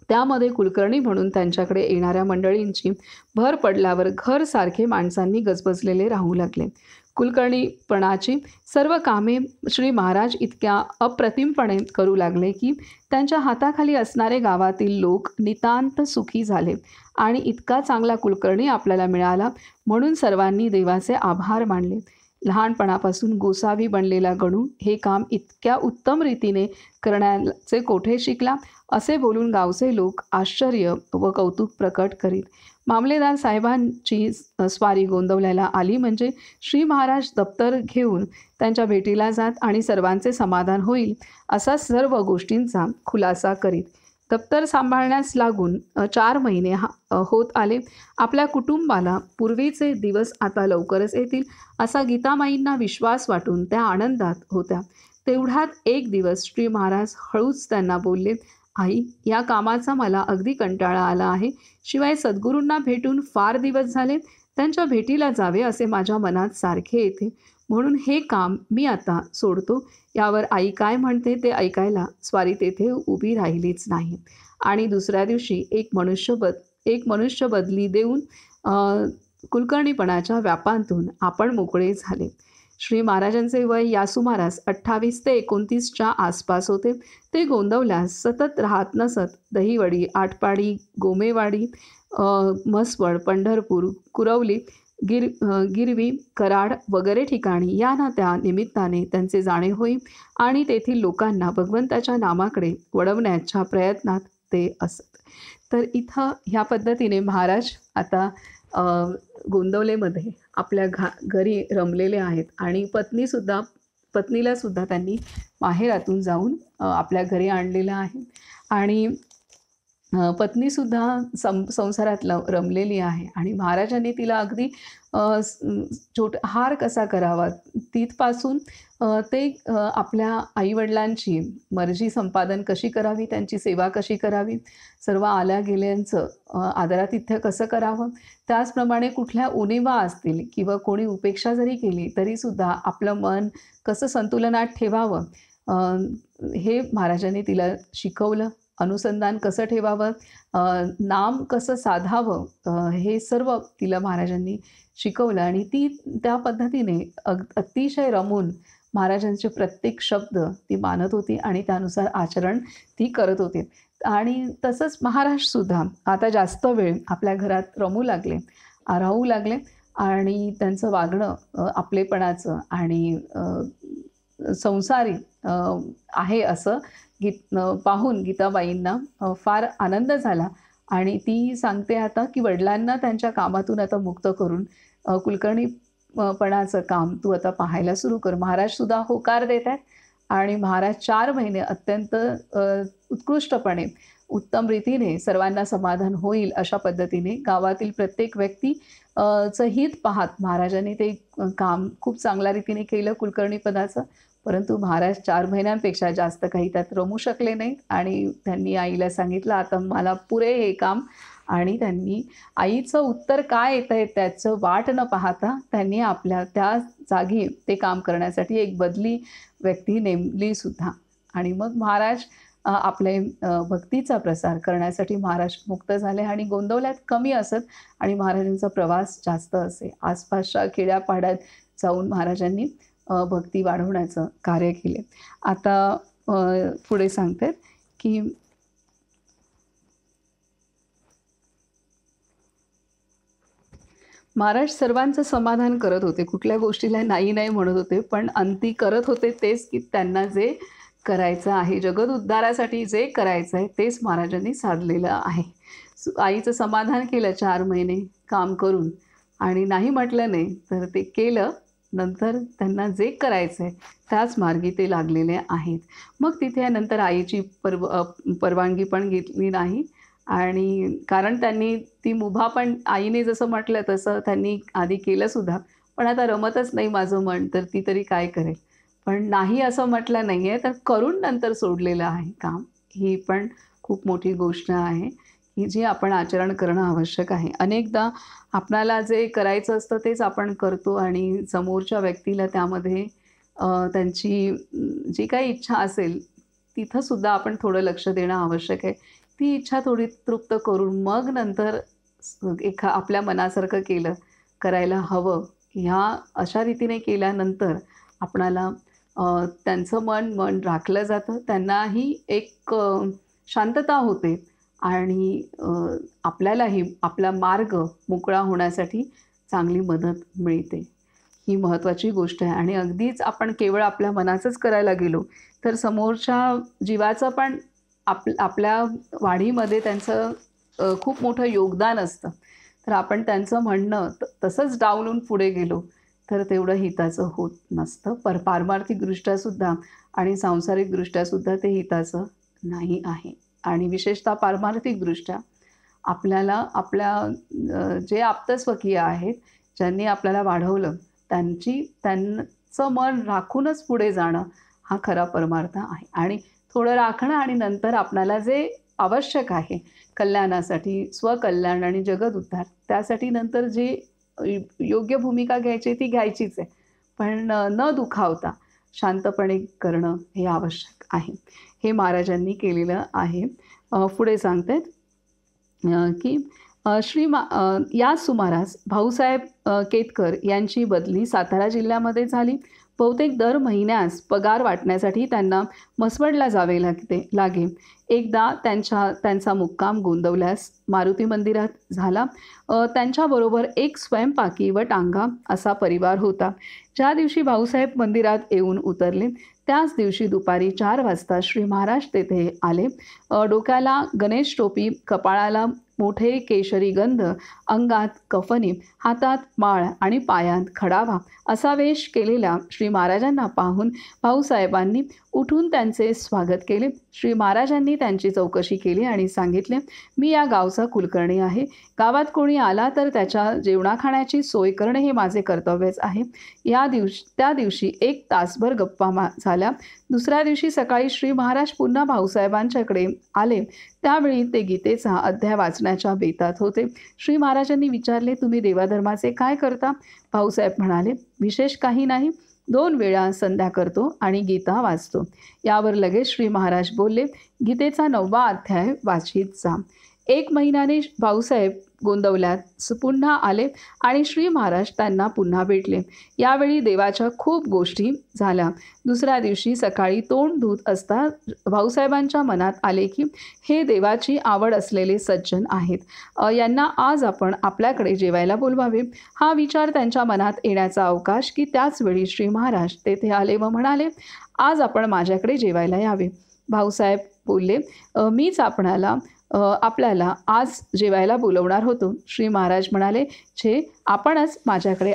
त्यामध्ये कुलकर्णी म्हणून त्यांच्याकडे येणाऱ्या मंडळींची भर पडल्यावर घर सारखे माणसांनी गजबजलेले राहू लागले. कुलकर्णीपणाची सर्व कामे श्री महाराज इतक्या अप्रतिमपणे करू लागले की त्यांच्या हाताखाली असणारे गावातील लोक नितांत सुखी झाले आणि इतका चांगला कुलकर्णी आपल्याला मिळाला म्हणून सर्वांनी देवाचे आभार मानले. लहानपणापासून गोसावी बनलेला गणू हे काम इतक्या उत्तम रीतीने करण्याचे कोठे शिकला असे बोलून गावचे लोक आश्चर्य व कौतुक प्रकट करीत. मामलेदार साहेबांची स्वारी गोंदवल्याला आली म्हणजे श्री महाराज दप्तर घेऊन त्यांच्या भेटीला जात आणि सर्वांचे समाधान होईल असा सर्व गोष्टींचा खुलासा करीत. दप्तर सांभाळण्यास लागून 4 महिने होत आले. आपल्या कुटुंबाला पूर्वीचे दिवस आता लवकरच येतील असा गीतामाईंना विश्वास वाटून त्या आनंदात होत्या. तेवढ्यात एक दिवस श्री महाराज हळूच त्यांना बोलले, आई, या कामाचा मला अगदी कंटाळा आला आहे. शिवाय सद्गुरूंना भेटून फार दिवस झाले. त्यांच्या भेटीला जावे असे माझ्या मनात सारखे येते. म्हणून हे काम मी आता सोडतो. यावर आई काय म्हणते ते ऐकायला स्वारी तेथे उभी राहिलीच नाही आणि दुसऱ्या दिवशी एक मनुष्य बदली देऊन कुलकर्णीपणाच्या व्यापांतून आपण मोकळे झाले. श्री महाराजांचे वय या सुमारास 28 ते 29च्या आसपास होते. ते गोंदवल्यास सतत राहत नसत. दहीवडी, आटपाडी, गोमेवाडी म्हसवड, पंढरपूर, कुरवली, गिरवी, कराड वगैरे ठिकाणी या ना त्या निमित्ताने त्यांचे जाणे होई आणि तेथील लोकांना भगवंताच्या नामाकडे वळवण्याच्या प्रयत्नात ते असत. तर इथं ह्या पद्धतीने महाराज आता अ, गोंदवलेमध्ये आपल्या घरी रमलेले आहेत आणि पत्नीलासुद्धा त्यांनी माहेरातून जाऊन आपल्या घरी आणलेलं आहे आणि पत्नीसुद्धा संसारात रमलेली आहे आणि महाराजांनी तिला अगदी हार कसा करावा तिथपासून ते आपल्या आईवडिलांची मर्जी संपादन कशी करावी, त्यांची सेवा कशी करावी, सर्व आल्या गेल्यांचं आदरातिथ्य कसं करावं, त्याचप्रमाणे कुठल्या उणिवा असतील किंवा कोणी उपेक्षा जरी केली तरीसुद्धा आपलं मन कसं संतुलनात ठेवावं हे महाराजांनी तिला शिकवलं. अनुसंधान कसं ठेवावं, नाम कसं साधावं हे सर्व तिला महाराजांनी शिकवलं आणि ती त्या पद्धतीने अतिशय रमून महाराजांचे प्रत्येक शब्द ती मानत होती आणि त्यानुसार आचरण ती करत होती. आणि तसंच महाराजसुद्धा आता जास्त वेळ आपल्या घरात राहू लागले आणि त्यांचं वागणं आपलेपणाचं आणि संसारी आहे असं पाहून गीताबाईंना फार आनंद झाला आणि ती सांगते आता की वडिलांना त्यांच्या कामातून आता मुक्त करून कुलकर्णीपणाचं काम तू आता पाहायला सुरू कर. महाराजसुद्धा होकार देत आहेत आणि महाराज 4 महिने अत्यंत उत्कृष्टपणे उत्तम रीतीने सर्वांना समाधान होईल अशा पद्धतीने गावातील प्रत्येक व्यक्ती चं हित पाहत महाराजांनी ते काम खूप चांगल्या रीतीने केलं कुलकर्णीपदाचं. परंतु महाराज 4 महिन्यांपेक्षा जास्त काही त्यात रमू शकले नाहीत आणि त्यांनी आईला सांगितलं आता मला पुरे हे काम आणि त्यांनी आईचं उत्तर काय येतं आहे त्याचं वाट न पाहता त्यांनी आपल्या त्या जागी ते काम करण्यासाठी एक बदली व्यक्ती नेमली सुद्धा आणि मग महाराज आपले भक्तीचा प्रसार करण्यासाठी महाराज मुक्त झाले आणि गोंदवल्यात कमी असत आणि महाराजांचा प्रवास जास्त असे. आसपासच्या खेड्यापाड्यात जाऊन महाराजांनी भक्ती वाढवण्याचं कार्य केले. आता पुढे सांगतात की महाराज सर्वांचं समाधान करत होते, कुठल्या गोष्टीला नाही नाही म्हणत होते, पण अंती करत होते तेच की त्यांना जे करायचं आहे, जगत उद्धारासाठी जे करायचं आहे तेच महाराजांनी साधलेलं आहे. आईचं समाधान केलं 4 महिने काम करून आणि नाही म्हटलं नाही तर ते केलं. नंतर त्यांना जे करायचं आहे त्याच मार्गी ते लागलेले आहेत. मग तिथे नंतर आईची परवानगी पण घेतली नाही आणि कारण त्यांनी ती मुभा पण आईने जसं म्हटलं तसं त्यांनी आधी केलंसुद्धा, पण आता रमतच नाही माझं मन तर ती तरी काय करेल. पण नाही असं म्हटलं नाही आहे तर करून नंतर सोडलेलं आहे काम. ही पण खूप मोठी गोष्ट आहे की जी आपण आचरण करणं आवश्यक आहे. अनेकदा आपणाला जे करायचं असतं तेच आपण करतो आणि समोरच्या व्यक्तीला त्यामध्ये त्यांची जी काही इच्छा असेल तिथंसुद्धा आपण थोडं लक्ष देणं आवश्यक आहे. ती इच्छा थोडी तृप्त करून मग नंतर आपल्या मनासारखं करायला हवं. ह्या अशा रीतीने केल्यानंतर आपणाला त्यांचं मन राखलं जातं, त्यांनाही एक शांतता होते आणि आपल्यालाही आपला मार्ग मोकळा होण्यासाठी चांगली मदत मिळते. ही महत्त्वाची गोष्ट आहे आणि अगदीच आपण केवळ आपल्या मनाचंच करायला गेलो तर समोरच्या जीवाचं पण आपल्या वाढीमध्ये त्यांचं खूप मोठं योगदान असतं. तर आपण त्यांचं म्हणणं तसंच डावलून पुढे गेलो तर तेवढं हिताचं होत नसतं. पारमार्थिकदृष्ट्यासुद्धा आणि सांसारिकदृष्ट्यासुद्धा ते हिताचं नाही आहे आणि विशेषतः पारमार्थिकदृष्ट्या आपल्याला जे आप्तस्वकीय आहेत, ज्यांनी आपल्याला वाढवलं, त्यांचं मन राखूनच पुढे जाणं हा खरा परमार्थ आहे आणि थोडं राखणं आणि नंतर आपल्याला जे आवश्यक आहे कल्याणासाठी, स्वकल्याण आणि जगत उद्धार, त्यासाठी नंतर जी योग्य भूमिका घ्यायची ती घ्यायचीच आहे. पण न दुखावता शांतपणे करणं हे आवश्यक आहे. हे महाराजांनी केलेलं आहे. पुढे सांगतात की या सुमारास भाऊसाहेब केतकर यांची बदली सातारा जिल्ह्यामध्ये झाली. बहुतेक दर महिन्यास पगार वाटण्यासाठी त्यांना मसवडला जावे लागे. एकदा त्यांचा मुक्काम गोंदवल्यास मारुती मंदिरात झाला. त्यांच्याबरोबर एक स्वयंपाकी व टांगा असा परिवार होता. ज्या दिवशी भाऊसाहेब मंदिरात येऊन उतरले त्याच दिवशी दुपारी 4 वाजता श्री महाराज तेथे आले. डोक्याला गणेश टोपी, कपाळाला मोठे केशरी गंध, अंगात कफनी, हातात माळ आणि पायात खडावा असा वेश केलेल्या श्री महाराजांना पाहून भाऊसाहेबांनी उठून त्यांचे स्वागत केले. श्री महाराजांनी त्यांची चौकशी केली आणि सांगितले, मी या गावचा कुलकर्णी आहे. गावात कोणी आला तर त्याच्या जेवणाखाण्याची सोय करणे हे माझे कर्तव्यच आहे. त्या दिवशी 1 तासभर गप्पा झाल्या. दुसऱ्या दिवशी सकाळी श्री महाराज पुन्हा भाऊसाहेबांच्याकडे आले. त्यावेळी ते गीतेचा अध्याय वाचण्याच्या बेतात होते. श्री महाराजांनी विचारले, तुम्ही देवाधर्माचे काय करता? भाऊसाहेब म्हणाले, विशेष काही नाही. 2 वेळा संध्या करतो आणि गीता वाचतो. यावर लगेच श्री महाराज बोलले, गीतेचा 9वा अध्याय वाचित जा. 1 महिन्याने भाऊसाहेब गोंदवल्यात पुन्हा आले आणि श्री महाराज त्यांना पुन्हा भेटले. यावेळी देवाच्या खूप गोष्टी झाल्या. दुसऱ्या दिवशी सकाळी तोंड धुत असता भाऊसाहेबांच्या मनात आले की हे देवाची आवड असलेले सज्जन आहेत. यांना आज आपण आपल्याकडे जेवायला बोलवावे. हा विचार त्यांच्या मनात येण्याचा अवकाश की त्याच वेळी श्री महाराज तेथे आले व म्हणाले, आज आपण माझ्याकडे जेवायला यावे. भाऊसाहेब बोलले, मीच आपल्याला आज जेवायला बोलवणार होतो. श्री महाराज म्हणाले, छे, आपणच माझ्याकडे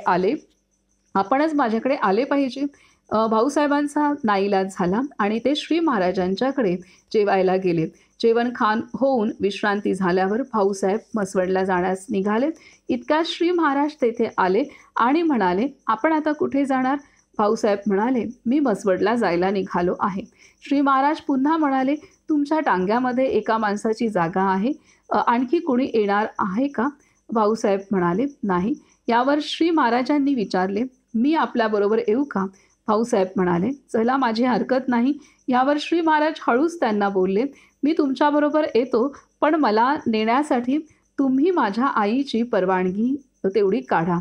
आले पाहिजे. भाऊसाहेबांचा नाईलाज झाला आणि ते श्री महाराजांच्याकडे जेवायला गेले. जेवण खान होऊन विश्रांती झाल्यावर भाऊसाहेब मसवडला जाण्यास निघाले. इतक्यात श्री महाराज तेथे आले आणि म्हणाले, आपण आता कुठे जाणार? भाऊसाहेब म्हणाले, मी मसवडला जायला निघालो आहे. श्री महाराज पुन्हा म्हणाले, तुमच्या टांग्यामध्ये एका माणसाची जागा आहे. आणखी कोणी येणार आहे का? भाऊसाहेब म्हणाले, नाही. यावर श्री महाराजांनी विचारले, मी आपल्याबरोबर येऊ का? भाऊसाहेब म्हणाले, चला, माझी हरकत नाही. यावर श्री महाराज हळूच त्यांना बोलले, मी तुमच्याबरोबर येतो, पण मला नेण्यासाठी तुम्ही माझ्या आईची परवानगी तेवढी काढा.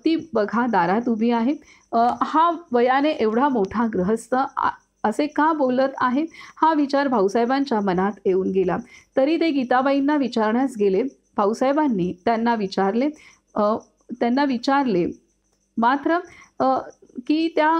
ती बघा दारात उभी आहे. हा वयाने एवढा मोठा गृहस्थ असे का बोलत आहे? हा विचार भाऊसाहेबांच्या मनात येऊन गेला. तरी ते गीताबाईंना विचारण्यास गेले. भाऊसाहेबांनी त्यांना विचारले मात्र की त्या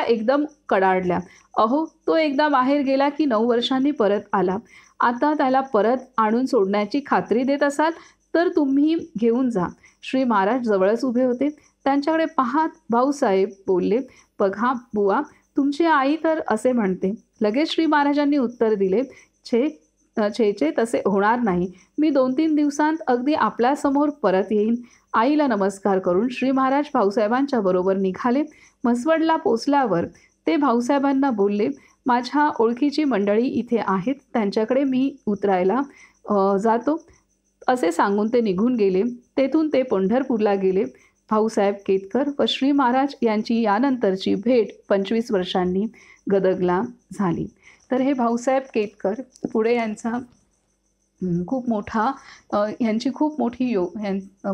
एकदम कडाडल्या. अहो, तो एकदा बाहेर गेला की 9 वर्षांनी परत आला. आता त्याला परत आणून सोडण्याची खात्री देत असाल तर तुम्ही घेऊन जा. श्री महाराज जवळच उभे होते. त्यांच्याकडे पाहत भाऊसाहेब बोलले, बघा बुवा, तुमची आई तर असे म्हणते. लगेच श्री महाराजांनी उत्तर दिले, छे, तसे होणार नाही. मी 2-3 दिवसांत अगदी आपल्यासमोर परत येईन. आईला नमस्कार करून श्री महाराज भाऊसाहेबांच्या बरोबर निघाले. मसवडला पोचल्यावर ते भाऊसाहेबांना बोलले, माझ्या ओळखीची मंडळी इथे आहेत, त्यांच्याकडे मी उतरायला जातो असे सांगून ते निघून गेले. तेथून ते पंढरपूरला गेले. भाऊसाहेब केतकर व श्री महाराज यांची यानंतरची भेट 25 वर्षांनी गदगला झाली. तर हे भाऊसाहेब केतकर पुढे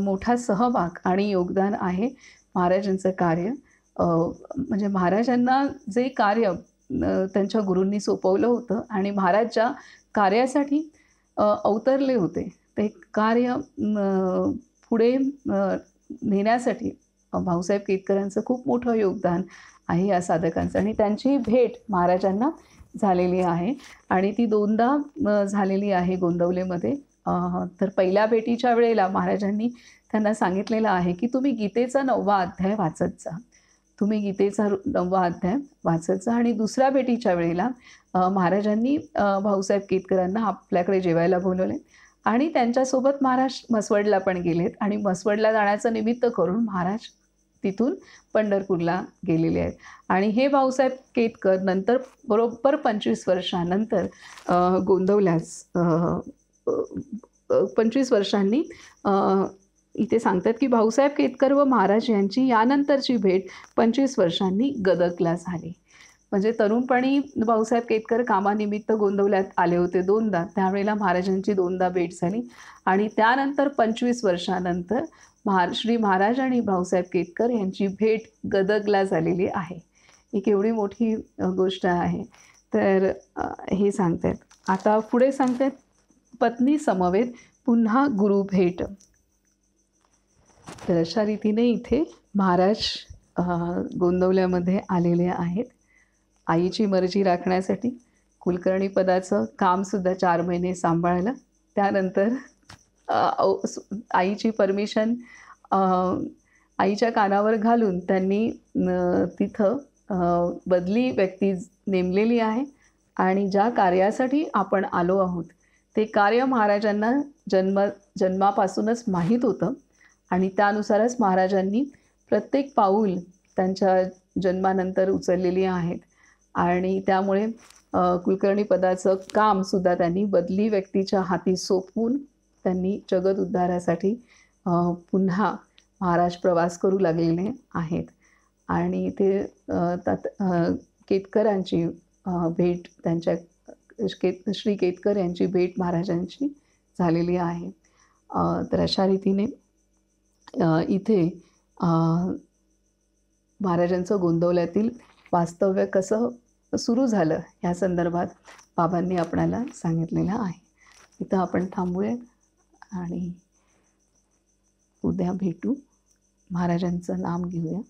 मोठा सहभाग आणि योगदान आहे महाराजांचं कार्य. म्हणजे महाराजांना जे कार्य त्यांच्या गुरूंनी सोपवलं होतं आणि महाराज ज्या कार्यासाठी अवतरले होते ते कार्य पुढे नेण्यासाठी भाऊसाहेब केतकरांचं खूप मोठं योगदान आहे या साधकांचं. आणि त्यांची भेट महाराजांना झालेली आहे आणि ती 2दा झालेली आहे गोंदवलेमध्ये. तर पहिल्या भेटीच्या वेळेला महाराजांनी त्यांना सांगितलेलं आहे की तुम्ही गीतेचा 9वा अध्याय वाचत जा. आणि दुसऱ्या भेटीच्या वेळेला महाराजांनी भाऊसाहेब केतकरांना आपल्याकडे जेवायला बोलवले आणि त्यांच्यासोबत महाराज मसवडला पण गेलेत. आणि मसवडला जाण्याचं निमित्त करून महाराज तिथून पंढरपूरला गेलेले आहेत. आणि हे भाऊसाहेब केतकर नंतर बरोबर 25 वर्षानंतर गोंदवल्यास 25 वर्षांनी इथे सांगतात की भाऊसाहेब केतकर व महाराज यांची यानंतरची भेट 25 वर्षांनी गदगला झाली. म्हणजे तरुणपणी भाऊसाहेब केतकर कामानिमित्त गोंदवल्यात आले होते 2दा. त्यावेळेला महाराजांची 2दा भेट झाली आणि त्यानंतर 25 वर्षानंतर श्री महाराज आणि भाऊसाहेब केतकर यांची भेट गदगला झालेली आहे. ही केवढी मोठी गोष्ट आहे. तर हे सांगतायत. आता पुढे सांगतायत, पत्नी समवेत पुन्हा गुरुभेट. तर अशा रीतीने इथे महाराज गोंदवल्यामध्ये आलेले आहेत. आईची मर्जी राखण्यासाठी कुलकर्णी पदाचं कामसुद्धा 4 महिने सांभाळलं. त्यानंतर आईची परमिशन आईच्या कानावर घालून त्यांनी तिथं बदली व्यक्ती नेमलेली आहे आणि ज्या कार्यासाठी आपण आलो आहोत ते कार्य महाराजांना जन्मापासूनच माहीत होतं आणि त्यानुसारच महाराजांनी प्रत्येक पाऊल त्यांच्या जन्मानंतर उचललेली आहेत आणि त्यामुळे कुलकर्णी पदाचं कामसुद्धा त्यांनी बदली व्यक्तीच्या हाती सोपवून त्यांनी जगत उद्धारासाठी पुन्हा महाराज प्रवास करू लागलेले आहेत. आणि ते केतकरांची भेट त्यांच्या श्री केतकर यांची भेट महाराजांची झालेली आहे. तर अशा रीतीने इथे महाराजांचं गोंदवल्यातील वास्तव्य कसं सुरू झालं या संदर्भात बाबांनी आपणाला सांगितलेलं आहे. इथं आपण थांबूयात आणि उद्या भेटू. महाराजांचं नाम घेऊया.